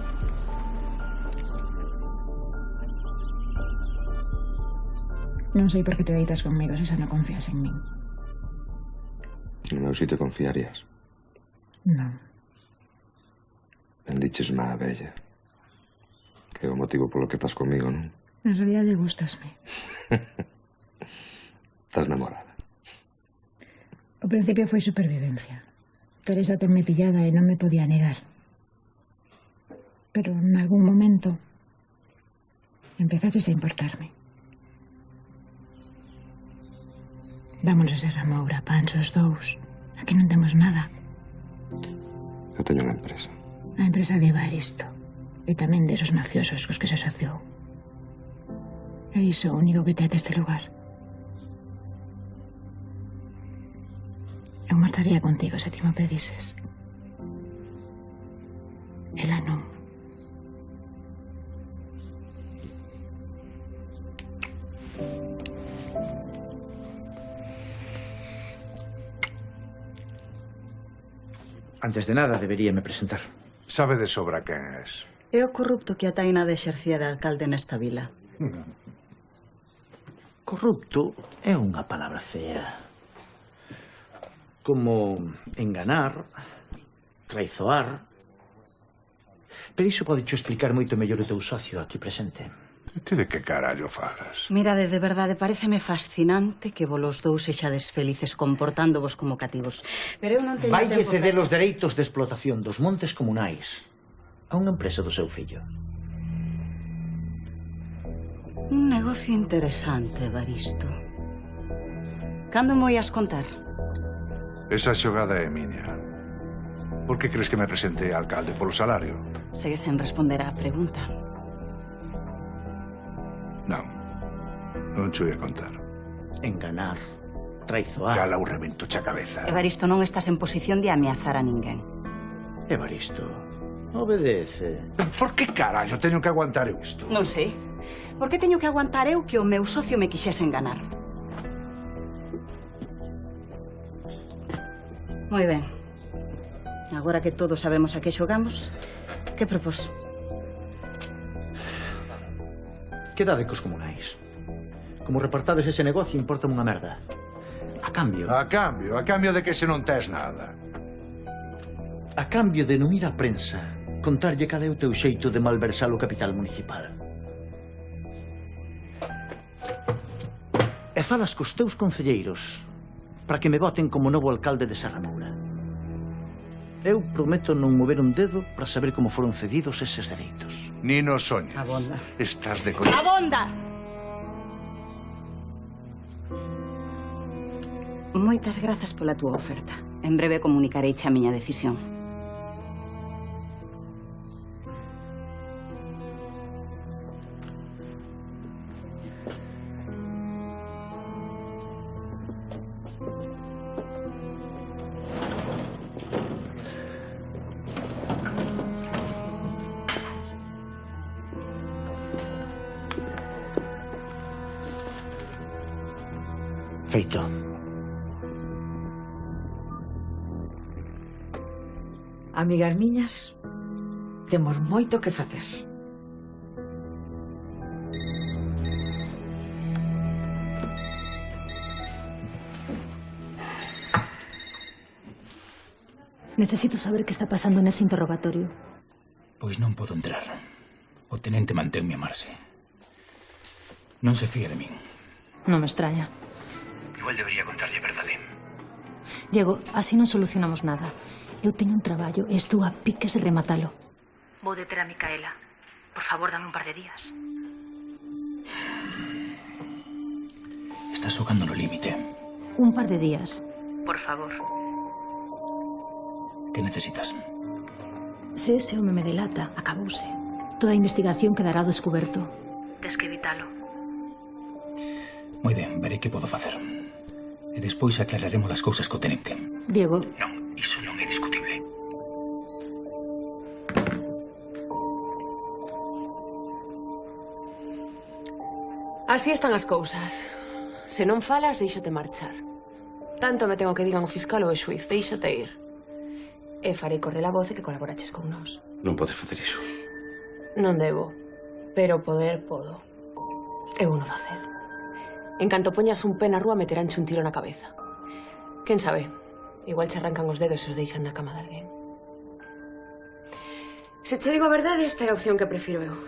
Non sei por que te deitas conmigo se xa non confías en min. No meu sitio confiarías. Non. Ben diches má bella. Que é o motivo polo que estás comigo, non? En realidade gustasme. Estás namorada. O principio foi supervivencia. Teresa tenme pillada e non me podía negar. Pero en algún momento empezaches a importarme. Vámonos a Serra Moura, Pancho, os dous. Aquí non temos nada. Eu teño unha empresa. A empresa de Evaristo. E tamén desos mafiosos cos que se asociou. É iso o único que te ate este lugar. Eu marcharía contigo se ti me pedises. Ela non. Antes de nada, deberíame presentar. Sabe de sobra quen és. É o corrupto que a Taina de exercía de alcalde nesta vila. Corrupto é unha palabra fea. Como enganar, traizoar. Pero iso pode cho explicar moito mellor o teu socio aquí presente. Ti de que carallo falas? Mirade, de verdade, pareceme fascinante que vos los dous sexades felices comportándovos como cativos. Pero eu non teño Vaille tempo ceder para... os dereitos de explotación dos montes comunais a unha empresa do seu fillo. Un negocio interesante, Evaristo. Cando mo ias contar? Esa xogada é miña. Por que crees que me presentei a alcalde? Polo salario? Segues sen responder á pregunta. Non. Non che voy a contar. Enganar, traizoar... Cala un rebento cha cabeza. Evaristo, non estás en posición de ameazar a ninguén. Evaristo, obedece. Por que carallo teño que aguantar eu isto? Non sei. Por que teño que aguantar eu que o meu socio me quixese enganar? Moi ben. Agora que todos sabemos a que xogamos, que propós? Quedade cos comunais. Como repartades ese negocio, importa unha merda. A cambio... A cambio de que se non tes nada. A cambio de non ir á prensa, contarlle cal é o teu xeito de malversar o capital municipal. E falas cos teus concelleiros para que me voten como novo alcalde de Serra Moura. Eu prometo non mover un dedo para saber como foron cedidos eses dereitos. Ni nos soñes. Abonda. Estás de coña. Abonda! Moitas grazas pola túa oferta. En breve comunicareiche a miña decisión. Feito. Amigas miñas, temos moito que facer. Necesito saber que está pasando nese interrogatorio. Pois non podo entrar. O tenente mantenme a marxe. Non se fía de min. Non me extraña. Igual debería contarlle a verdade. Diego, así non solucionamos nada. Eu teño un traballo e estou a piques de rematalo. Vou deter a Micaela. Por favor, dame un par de días. Estás xogando no límite. Un par de días. Por favor. Que necesitas? Se ese home me delata, acabouse. Toda a investigación quedará ao descoberto. Tes que evitalo. Moi ben, verei que podo facer. E despois aclararemos as cousas co tenente. Diego... Non, iso non é discutible. Así están as cousas. Se non falas, deixote marchar. Tanto me tengo que digan o fiscal ou o xuiz, deixote ir. E farei correr a voz e que colaboraches con nós. Non podes facer iso. Non debo, pero poder podo. E vou no facer. En canto poñas un pé na rúa, meteránche un tiro na cabeza. Quen sabe, igual che arrancan os dedos e os deixan na cama de alguén. Se che digo a verdade, esta é a opción que prefiro eu.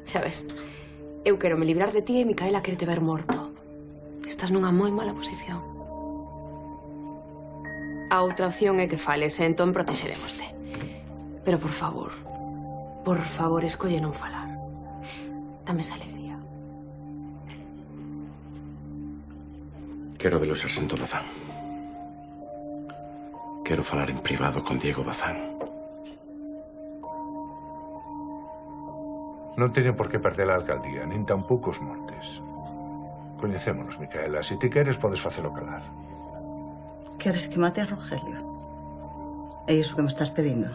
Xa ves, eu quero me librar de ti e Micaela quere te ver morto. Estás nunha moi mala posición. A outra opción é que fales e entón protexeremoste. Pero por favor, escolle non falar. Dame esa alegría. Quero ver o sarxento Bazán. Quero falar en privado con Diego Bazán. Non teñen por que perder a alcaldía, nin tampouco os montes. Coñecémonos, Micaela. Se ti queres, podes facelo calar. Queres que mate a Rogelio? É iso que me estás pedindo?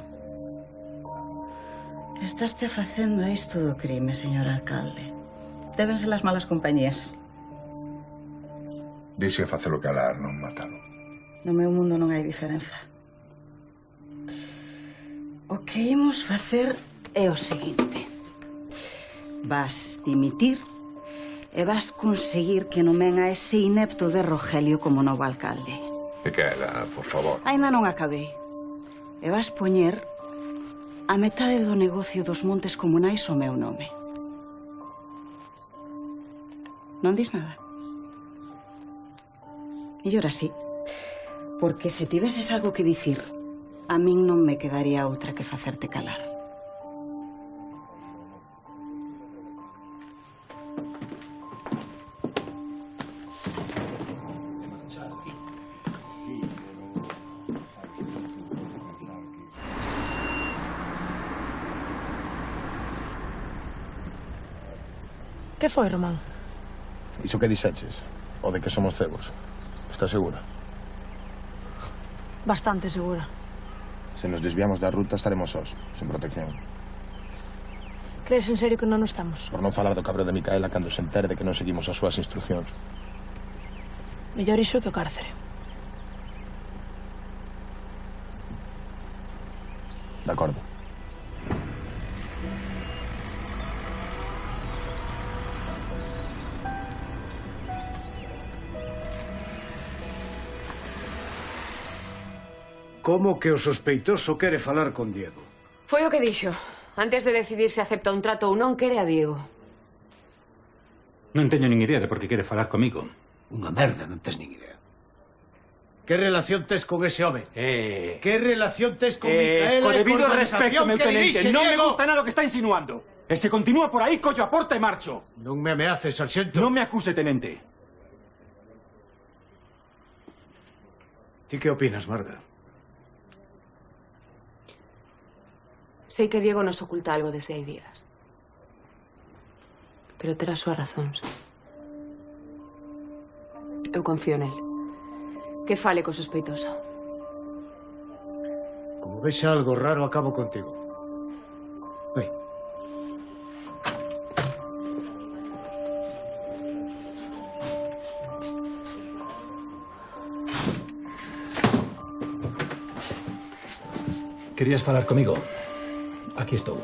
Estaste facendo isto do crime, señor alcalde. Deben ser as malas compañías. Dixe facelo calar, non matalo. No meu mundo non hai diferenza. O que imos facer é o seguinte. Vas dimitir e vas conseguir que nomen a ese inepto de Rogelio como novo alcalde. Micaela, por favor. Ainda non acabei. E vas poñer a metade do negocio dos montes comunais ao meu nome. Non dis nada? Mellor así. Porque se tiveses algo que dicir, a min non me quedaría outra que facerte calar. Que foi, Román? Iso que dixeches, o de que somos cegos. Estás segura? Bastante segura. Se nos desviamos da ruta estaremos sós, sen protección. Crees en serio que non estamos? Por non falar do cabreo de Micaela cando se entere de que non seguimos as súas instruccións. Mellor iso que o cárcere. De acordo. Como que o sospeitoso quere falar con Diego? Foi o que dixo. Antes de decidir se acepta un trato ou non, quere a Diego. Non teño nin idea de por que quere falar comigo. Unha merda, non tes nin idea. Que relación tes con ese home? Que relación tes con Micaela? Co debido respecto, meu tenente, non me gusta nada o que está insinuando. E se continúa por aí, collo a porta e marcho. Non me ameaces, sarxento. Non me acuse, tenente. Ti que opinas, Marga? Sei que Diego nos oculta algo desde hai días. Pero terá súas razóns. Eu confío nel. Que fale co sospeitoso. Como vexa algo raro, acabo contigo. Vai. Querías falar comigo? Aquí estou.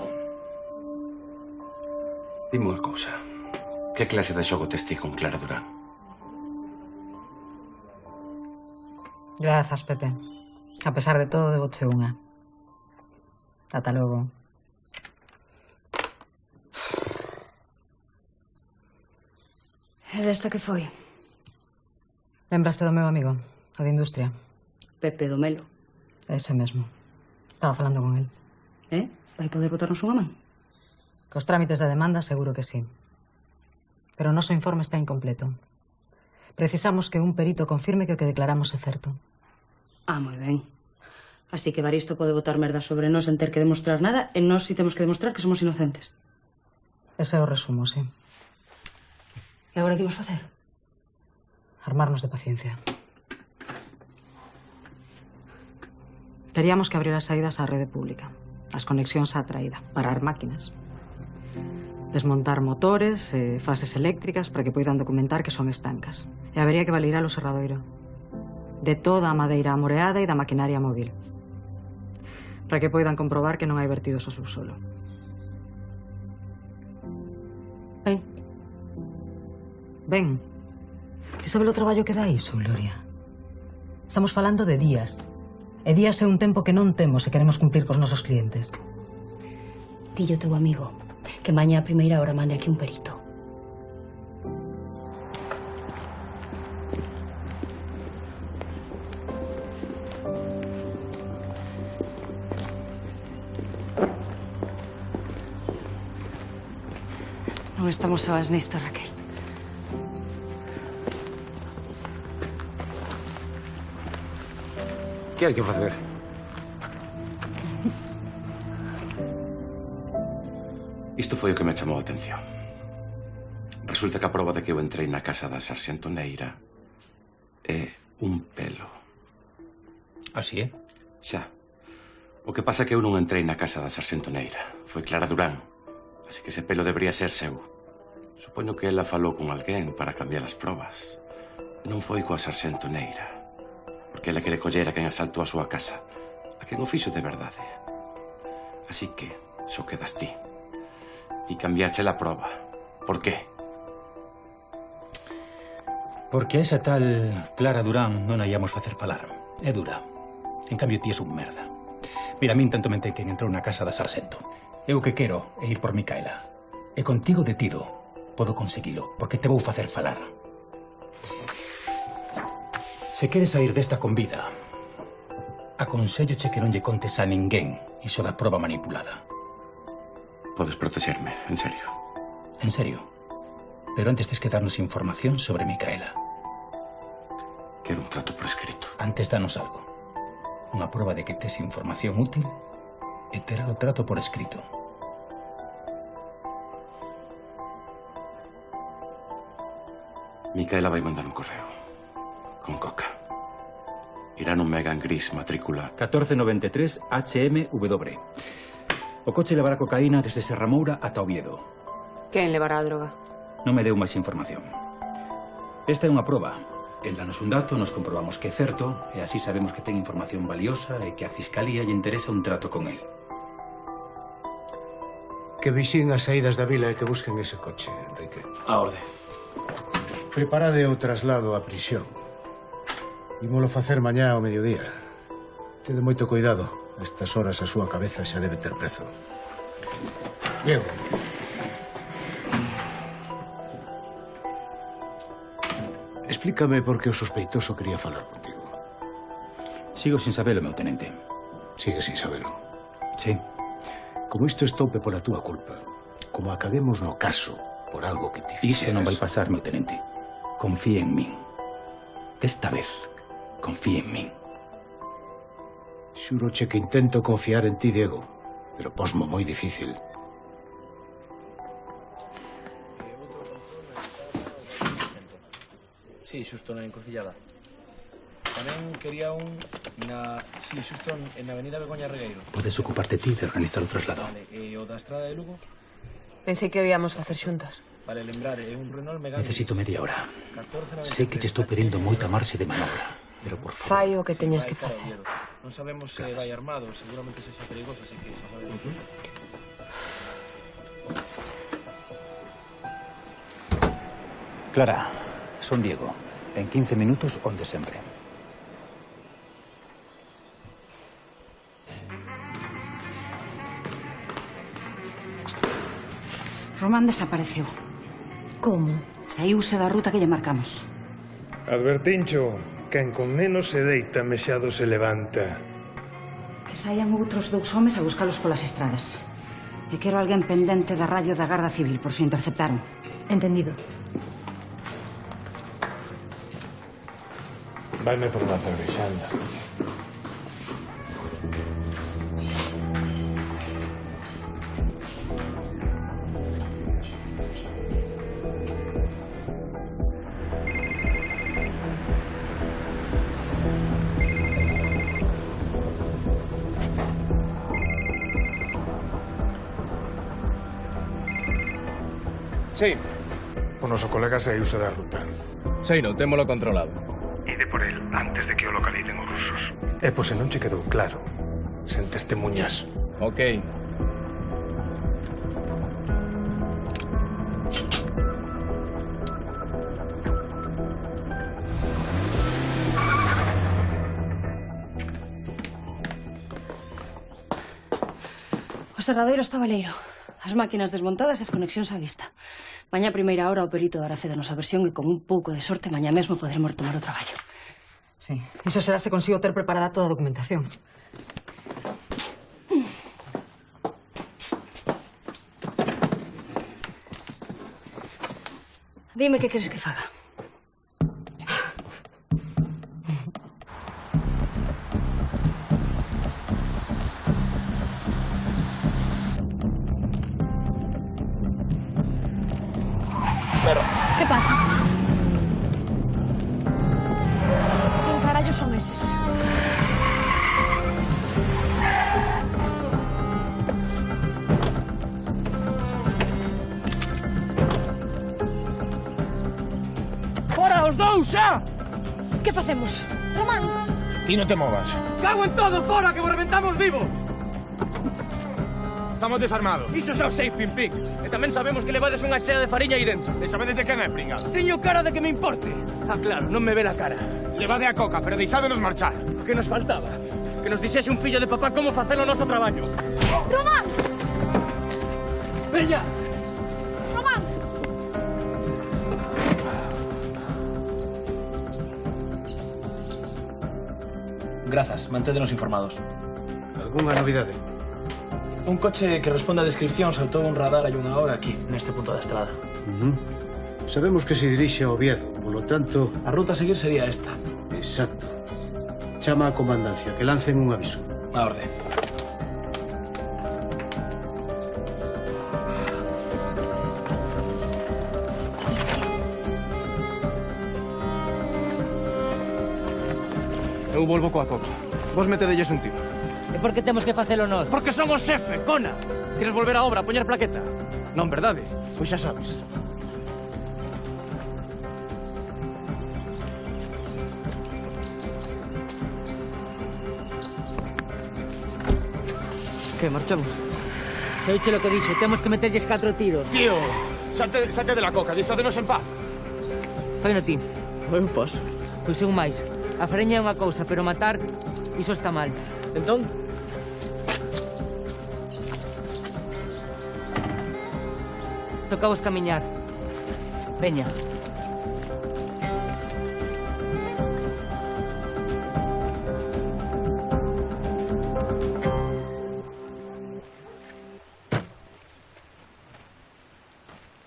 Dime unha cousa. Que clase de xogo tes ti con Clara Durán? Grazas, Pepe. A pesar de todo, deboche unha. Ata logo. E desta que foi? Lembraste do meu amigo, o de industria? Pepe do Melo. Ese mesmo. Estaba falando con él. Vai poder botarnos unha man? Cos trámites da demanda, seguro que sí. Pero o noso informe está incompleto. Precisamos que un perito confirme que o que declaramos é certo. Ah, moi ben. Así que Baristo pode botar merda sobre nós sen ter que demostrar nada e nós si temos que demostrar que somos inocentes. Ese é o resumo, sí. E agora que imos facer? Armarnos de paciencia. Teríamos que abrir as saídas á rede pública, as conexións á traída, parar máquinas. Desmontar motores e fases eléctricas para que poidan documentar que son estancas. E habería que validar o serradoiro. De toda a madeira amoreada e da maquinaria móvil. Para que poidan comprobar que non hai vertidos ao subsolo. Ben. Ben. Ti sabe o traballo que dá iso, Gloria? Estamos falando de días. E días é un tempo que non temos se queremos cumplir cos nosos clientes. Dillo teu amigo que mañá a primeira hora mande aquí un perito. Non estamos soas nisto, Raquel. Que hai que facer? Isto foi o que me chamou a atención. Resulta que a proba de que eu entrei na casa da Sarxento Neira é un pelo. Así é? Xa. O que pasa é que eu non entrei na casa da Sarxento Neira. Foi Clara Durán. Así que ese pelo debería ser seu. Supoño que ela falou con alguén para cambiar as probas. Non foi coa Sarxento Neira. Porque ela quere coller a quen asaltou a súa casa. A quen o fixo de verdade. Así que só quedas ti. Ti cambiache a proba. Por qué? Porque a esa tal Clara Durán non a íamos facer falar. É dura. En cambio, ti és un merda. Mira, a min tanto mente quen entrou na casa da Sarxento. Eu o que quero é ir por Micaela. E contigo detido podo conseguilo, porque te vou facer falar. Se queres sair desta con vida, aconselloche que non lle contes a ninguén iso da proba manipulada. Podes protexerme, en serio. En serio. Pero antes tens que darnos información sobre Micaela. Quero un trato por escrito. Antes danos algo. Unha proba de que tes información útil e terá o trato por escrito. Micaela vai mandar un correo. Con coca. Irá nun Megane gris matrícula 1493 HMW. O coche levará cocaína desde Serramoura ata Oviedo. Quen levará a droga? Non me deu máis información. Esta é unha proba. El danos un dato, nos comprobamos que é certo, e así sabemos que ten información valiosa e que a Fiscalía lle interesa un trato con el. Que vixín as saídas da vila e que busquen ese coche, Enrique. A orde. Preparade o traslado á prisión. Ímolo facer mañá ao mediodía. Tede moito cuidado. A estas horas a súa cabeza xa debe ter prezo. Diego. Explícame por que o sospeitoso quería falar contigo. Sigo sin sabelo, meu tenente. Sigue sin sabelo. Sí. Como isto estoupe pola túa culpa, como acabemos no caso por algo que te fixeras... Iso non vai pasar, meu tenente. Confía en min. Desta vez, confía en min. Xuroche que intento confiar en ti, Diego, pero posmo moi difícil. Sí, xusto na encrucillada. Tamén quería un na... Sí, xusto na avenida Begoña Regueiro. Podes ocuparte ti de organizar o traslado. Vale, e o da estrada de Lugo? Pensei que íamos facer xuntas. Vale, lembrar, é un Renault Megane. Necesito media hora. 14 Sei que te estou pedindo moita marxe de manobra, pero por favor... Fai o que teñas que facer. Non sabemos se vai armado, seguramente sexa perigoso, así que xa sabemos. Clara, son Diego. En 15 minutos, onde sempre. Román desapareceu. Como? Saíuse da ruta que lle marcamos. Advertincho, quen con nenos se deita, mexado se levanta. Que saían outros 2 homes a buscalos polas estradas. E quero alguén pendente da radio da Garda Civil, por se interceptaron. Entendido. Vaime por unha cervexanda. Sí. O noso colega saíuse da ruta. Sei, non, témolo controlado. Ide por el antes de que o localicen os rusos. E pois se non che quedou claro, sen testemunhas. Ok. O serradeiro está baleiro. As máquinas desmontadas e as conexións á vista. Mañá a primeira hora o perito dará fe da nosa versión e con un pouco de sorte mañá mesmo poderemos retomar o traballo. Sí, iso será se consigo ter preparada toda a documentación. Dime que queres que faga. Pero... ¿Qué pasa? ¿Quién carallo son eses? Fora os dous, xa! ¿Qué facemos? Román! Ti non te movas. Cago en todo, fora, que vos reventamos vivos! Estamos desarmados. Iso xa o sei, Pim Pim. E tamén sabemos que levades unha chea de fariña aí dentro. E sabedes de quen é, pringado? Teño cara de que me importe. Ah, claro, non me ve la cara. Levade a coca, pero deixádenos marchar. Que nos faltaba? Que nos dixese un fillo de papá como facer o noso traballo. ¡Román! Veña! ¡Román! Grazas, mantédenos informados. Algúnha novidade? Un coche que responde a descripción saltou un radar hai unha hora aquí, neste punto da estrada. Sabemos que se dirixe a Oviedo, polo tanto... A ruta a seguir sería esta. Exacto. Chama a comandancia, que lancen un aviso. A orde. Eu volvo coa coca. Vos metedelles un tiro. E por que temos que facelo nós? Porque son o xefe, Cona! Queres volver á obra a poñer plaqueta? Non, verdade? Pois xa sabes. Que, marchamos? Se oiche lo que dixo, temos que meterlles 4 tiros. Tío, salte de la coca, deixadenos en paz. Faino ti. Eu posso. Pois un máis. A freña é unha cousa, pero matar, iso está mal. Entón? Tocamos camiñar. Veña.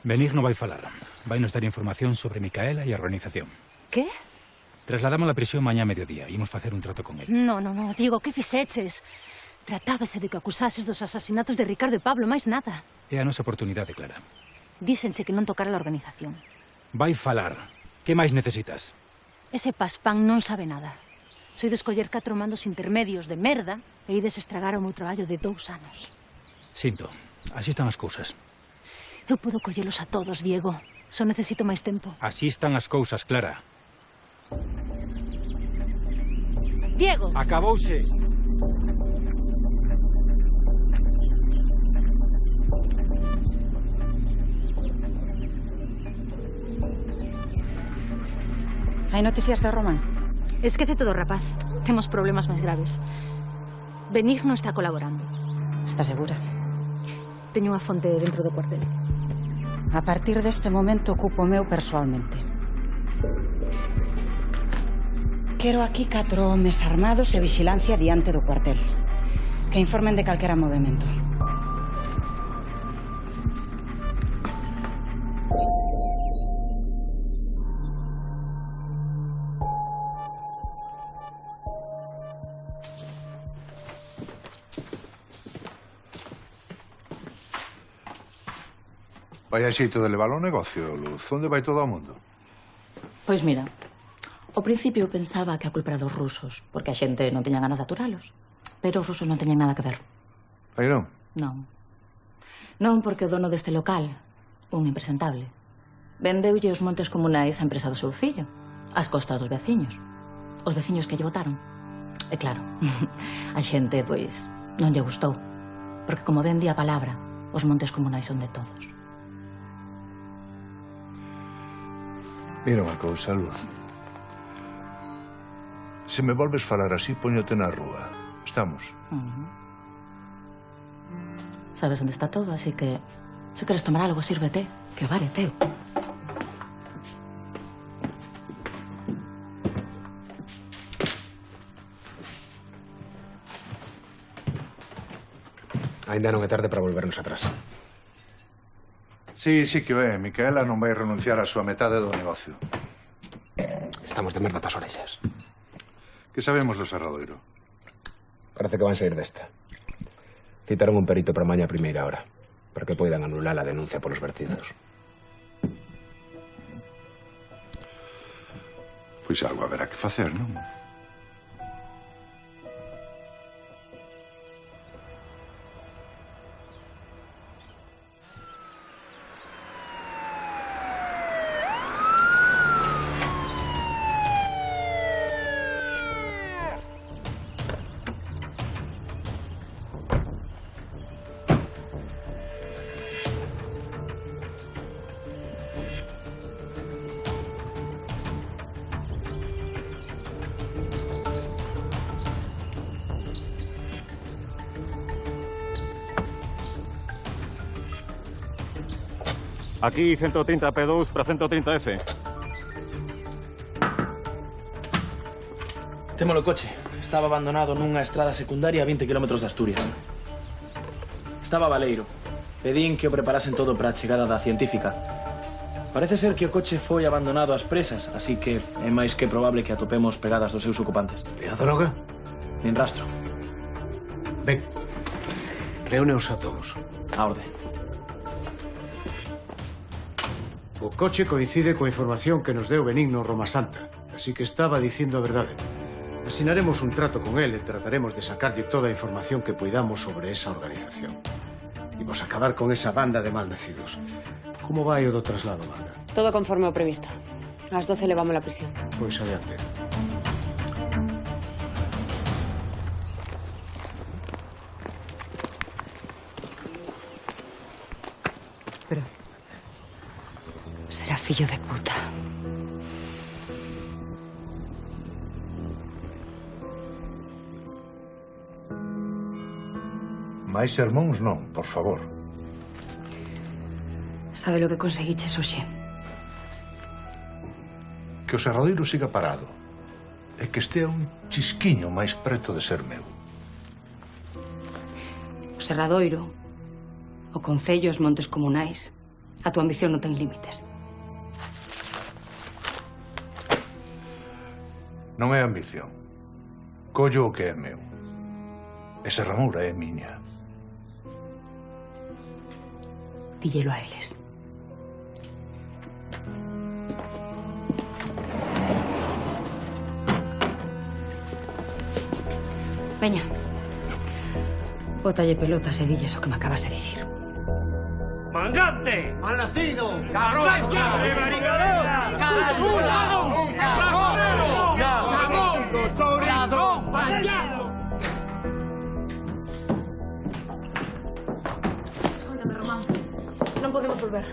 Venir non vai falar. Vai nos dar información sobre Micaela e a organización. ¿Qué? Trasladamos a prisión mañá a mediodía. Imos facer un trato con él. No, Diego, que fixeches? Tratábase de que acusases dos asasinatos de Ricardo e Pablo, máis nada. É a nosa oportunidade, Clara. Dísenche que non tocara a organización. Vai falar. Que máis necesitas? Ese paspán non sabe nada. Soy de escoller 4 mandos intermedios de merda e ides estragar o meu traballo de 2 anos. Sinto. Así están as cousas. Eu podo collelos a todos, Diego. Só necesito máis tempo. Así están as cousas, Clara. Diego! Acabouse! Hai noticias de Román? Esquécete do rapaz. Temos problemas máis graves. Benigno está colaborando. Está segura? Teño unha fonte dentro do cuartel. A partir deste momento ocupo meu persoalmente. Quero aquí 4 homes armados e vigilancia diante do cuartel. Que informen de calquera movimento. Vai a xeito de levar o negocio, Luz. Onde vai todo o mundo? Pois mira, ao principio pensaba que a culpa era dos rusos, porque a xente non teña ganas de aturalos. Pero os rusos non teñen nada que ver. Aí non? Non. Non porque o dono deste local, un impresentable, vendeulle os montes comunais á empresa do seu fillo, ás costas dos veciños. Os veciños que lle votaron. E claro, a xente, pois, non lle gustou. Porque como vendía a palabra, os montes comunais son de todos. Mira unha cousa, Luz. Se me volves falar así, póñote na rúa. Estamos? Sabes onde está todo, así que se queres tomar algo, sírvete, que o bar é teu. Ainda non é tarde para volvernos atrás. Sí, que o é. Micaela non vai renunciar á súa metade do negocio. Estamos de merda tas orexas. Que sabemos do Serradoiro? Parece que van sair desta. Citaron un perito para mañá a primeira hora, para que poidan anular a denuncia polos vertidos. Pois algo haberá que facer, non? Aquí 130 P2 para 130 F. Témolo coche. Estaba abandonado nunha estrada secundaria a 20 km de Asturias. Estaba baleiro. Pedín que o preparasen todo para a chegada da científica. Parece ser que o coche foi abandonado ás presas, así que é máis que probable que atopemos pegadas dos seus ocupantes. E a droga? Nin rastro. Ben, reúneos a todos. A orde. O coche coincide coa información que nos deu Benigno Roma Santa, así que estaba dicindo a verdade. Asinaremos un trato con él e trataremos de sacarlle toda a información que poidamos sobre esa organización. Imos acabar con esa banda de malnacidos. Como vai o do traslado, Marga? Todo conforme ao previsto. Ás 12 levamos a prisión. Pois adiante. Pero... será fillo de puta. Mais sermóns non, por favor. Sabe lo que conseguiches hoxe? Que o Serradoiro siga parado. E que estea un chisquiño máis preto de ser meu. O Serradoiro, o Concello e os montes comunais, a tua ambición non ten límites. Non é ambición. Collo o que é meu. Esa Serramoura é miña. Díllelo a eles. Veña. Bótalle pelotas e dilles o que me acabas de dicir. ¡Mangante! ¡Malnacido! ¡Cabrón! ¡Prevaricador! ¡Caradura! ¡Cabrón! ¡Ladrón! ¡Payaso! Escóitame, Román. Non podemos volver.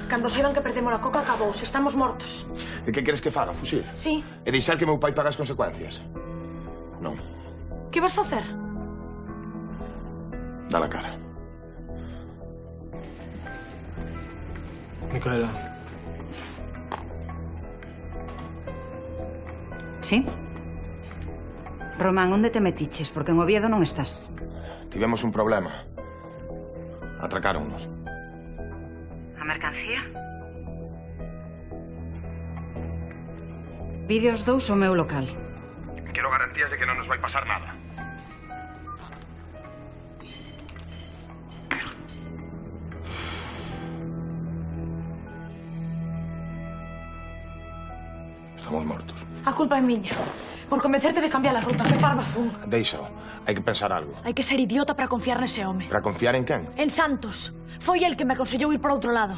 Cando saiban que perdemos a coca, acabouse. Estamos mortos. E que queres que faga? Fuxir? Sí. E deixar que meu pai pague as consecuencias? Non. Que vas facer? Dá la cara. Micaela. Sí? Román, onde te metiches? Porque en Oviedo non estás. Tivemos un problema. Atracáronnos. A mercancía? Vídeos dous ao meu local. Quero garantías de que non nos vai pasar nada. Estamos mortos. A culpa é miña. Por convencerte de cambiar a ruta, que parva fun. Deixao. Hai que pensar algo. Hai que ser idiota para confiar nese home. Para confiar en quen? En Santos. Foi el que me aconsellou ir por outro lado.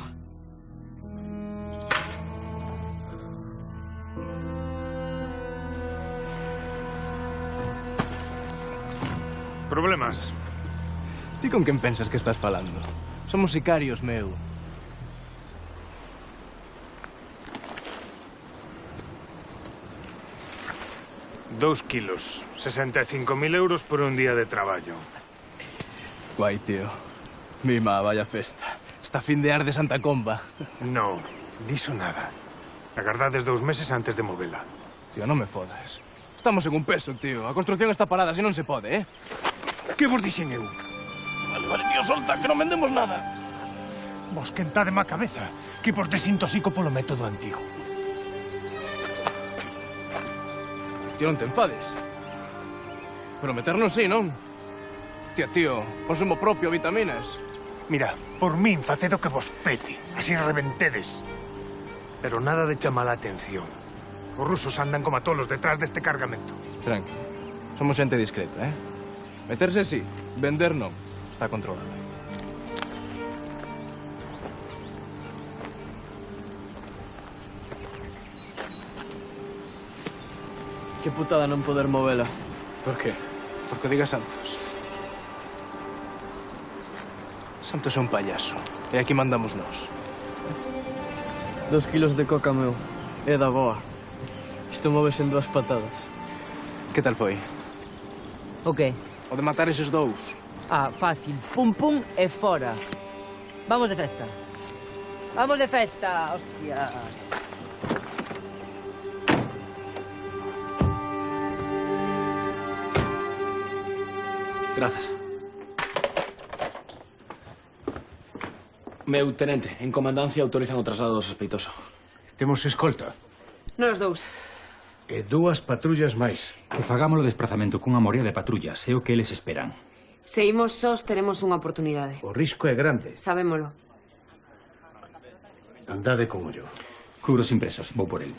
Problemas. Ti con quen pensas que estás falando? Somos sicarios, meu. Dos kilos. 65.000 euros por un día de traballo. Guai, tío. Mima, vaya festa. Está fin de ar de Santa Comba. No, diso nada. Agardades 2 meses antes de movela. Tío, non me fodas. Estamos en un peso, tío. A construcción está parada, así non se pode, eh? Que vos dixen eu? Vale, tío, solta, que non vendemos nada. Vos quentademe a cabeza, que vos desintoxico polo método antigo. Tío, non te enfades. Pero meternos sí, non? Tía, tío, consumo propio, vitaminas. Mira, por min faced o que vos pete, así reventedes. Pero nada de chamar a atención. Os rusos andan como a tolos detrás deste cargamento. Tranqui, somos xente discreta, eh? Meterse sí, vender non. Está controlado. Que putada non poder movela. Por qué? Porque diga Santos. Santos é un payaso. E aquí mandamos nós. 2 kilos de coca, meu. É da boa. Isto moves en 2 patadas. Que tal foi? O qué? O de matar eses dous. Ah, fácil. Pum, pum e fora. Vamos de festa. Vamos de festa, hostia. Grazas. Meu tenente, en comandancia autorizan o traslado do sospeitoso. Temos escolta. Nos dous. E 2 patrullas máis. Que fagamos o desplazamento cunha morea de patrullas, é o que eles esperan. Se imos sós, teremos unha oportunidade. O risco é grande. Sabémolo. Andade con ollo. Cubros impresos, vou por el.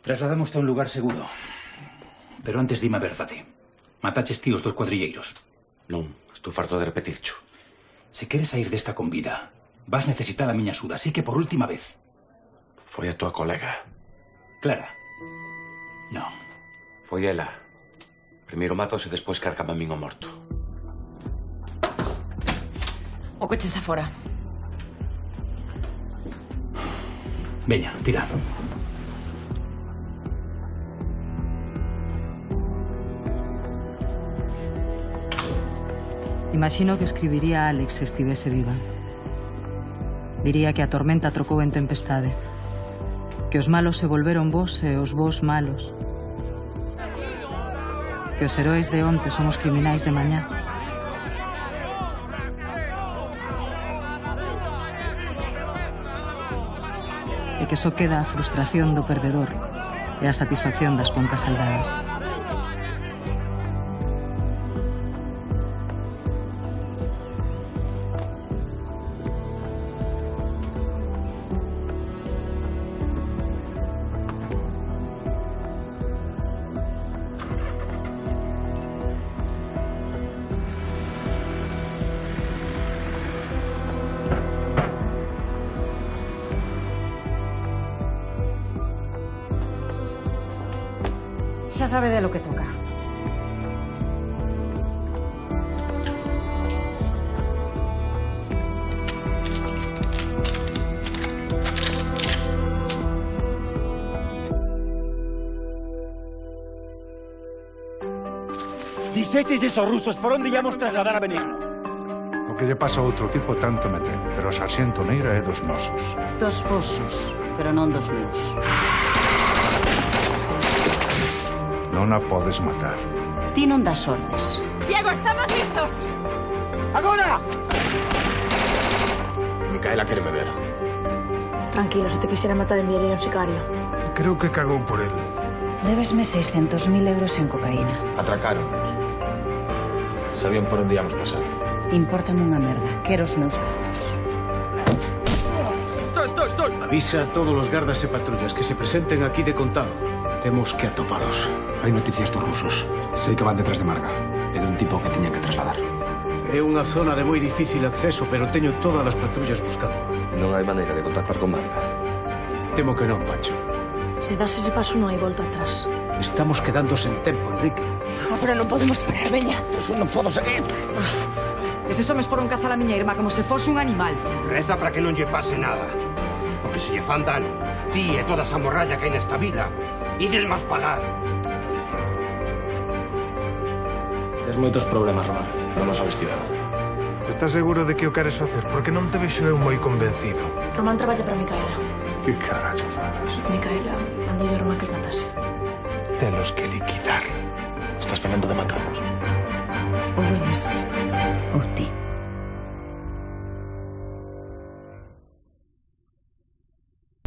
Trasladamos a un lugar seguro. Pero antes dime a verdade. Mataches ti os 2 cuadrilleiros? Non, estou farto de repetircho. Se queres sair desta con vida, vas necesitar a miña axuda, así que por última vez. Foi a tua colega. Clara. Non. Foi ela. Primeiro matos e despois cargaba a min o morto. O coche está fora. Veña, tira. Imagino que escribiría a Alex se estivese viva. Diría que a tormenta trocou en tempestade. Que os malos se volveron vos e os vos malos. Que os heróis de onte son os criminais de mañá. e que só queda a frustración do perdedor e a satisfacción das contas saldadas. Xa sabe de lo que toca. Dixeches esos rusos por onde íamos trasladar a Benigno. O que lle pasa a outro tipo tanto me ten, pero o sarxento Neira é dos nosos. Dos vosos, pero non dos meus. Non a podes matar. Ti non das ordes. Diego, estamos listos. ¡Agora! Micaela quere me ver. Tranquilo, se te quisiera matar enviaría un sicario. Creo que cagou por él. Debesme 600.000 euros en cocaína. Atracaron. Sabían por onde íamos pasar. Impórtame unha merda. Quero os meus cartos. Estoy! Avisa a todos os gardas e patrullas que se presenten aquí de contado. Temos que atopalos. Hai noticias dos rusos. Sei que van detrás de Marga. É dun tipo que tiñan que trasladar. É unha zona de moi difícil acceso, pero teño todas as patrullas buscando. Non hai maneira de contactar con Marga. Temo que non, Pancho. Se das ese paso non hai volta atrás. Estamos quedando sen tempo, Enrique. Pero non podemos parar, veña. Non podo seguir. Eses homes foron cazar a miña irmá como se fose un animal. Reza para que non lle pase nada. Porque se lle fan dano, ti e toda esa morralla que hai nesta vida, ides máis pagar. Tes moitos problemas, Román. Non nos sabes tirar. Estás seguro de que o queres facer? Porque non te vexo eu moi convencido. Román traballa para Micaela. Que carallo falas? Micaela mandou a Román que os matase. Telos que liquidar. Estás falando de matarnos. Ou eles, ou ti.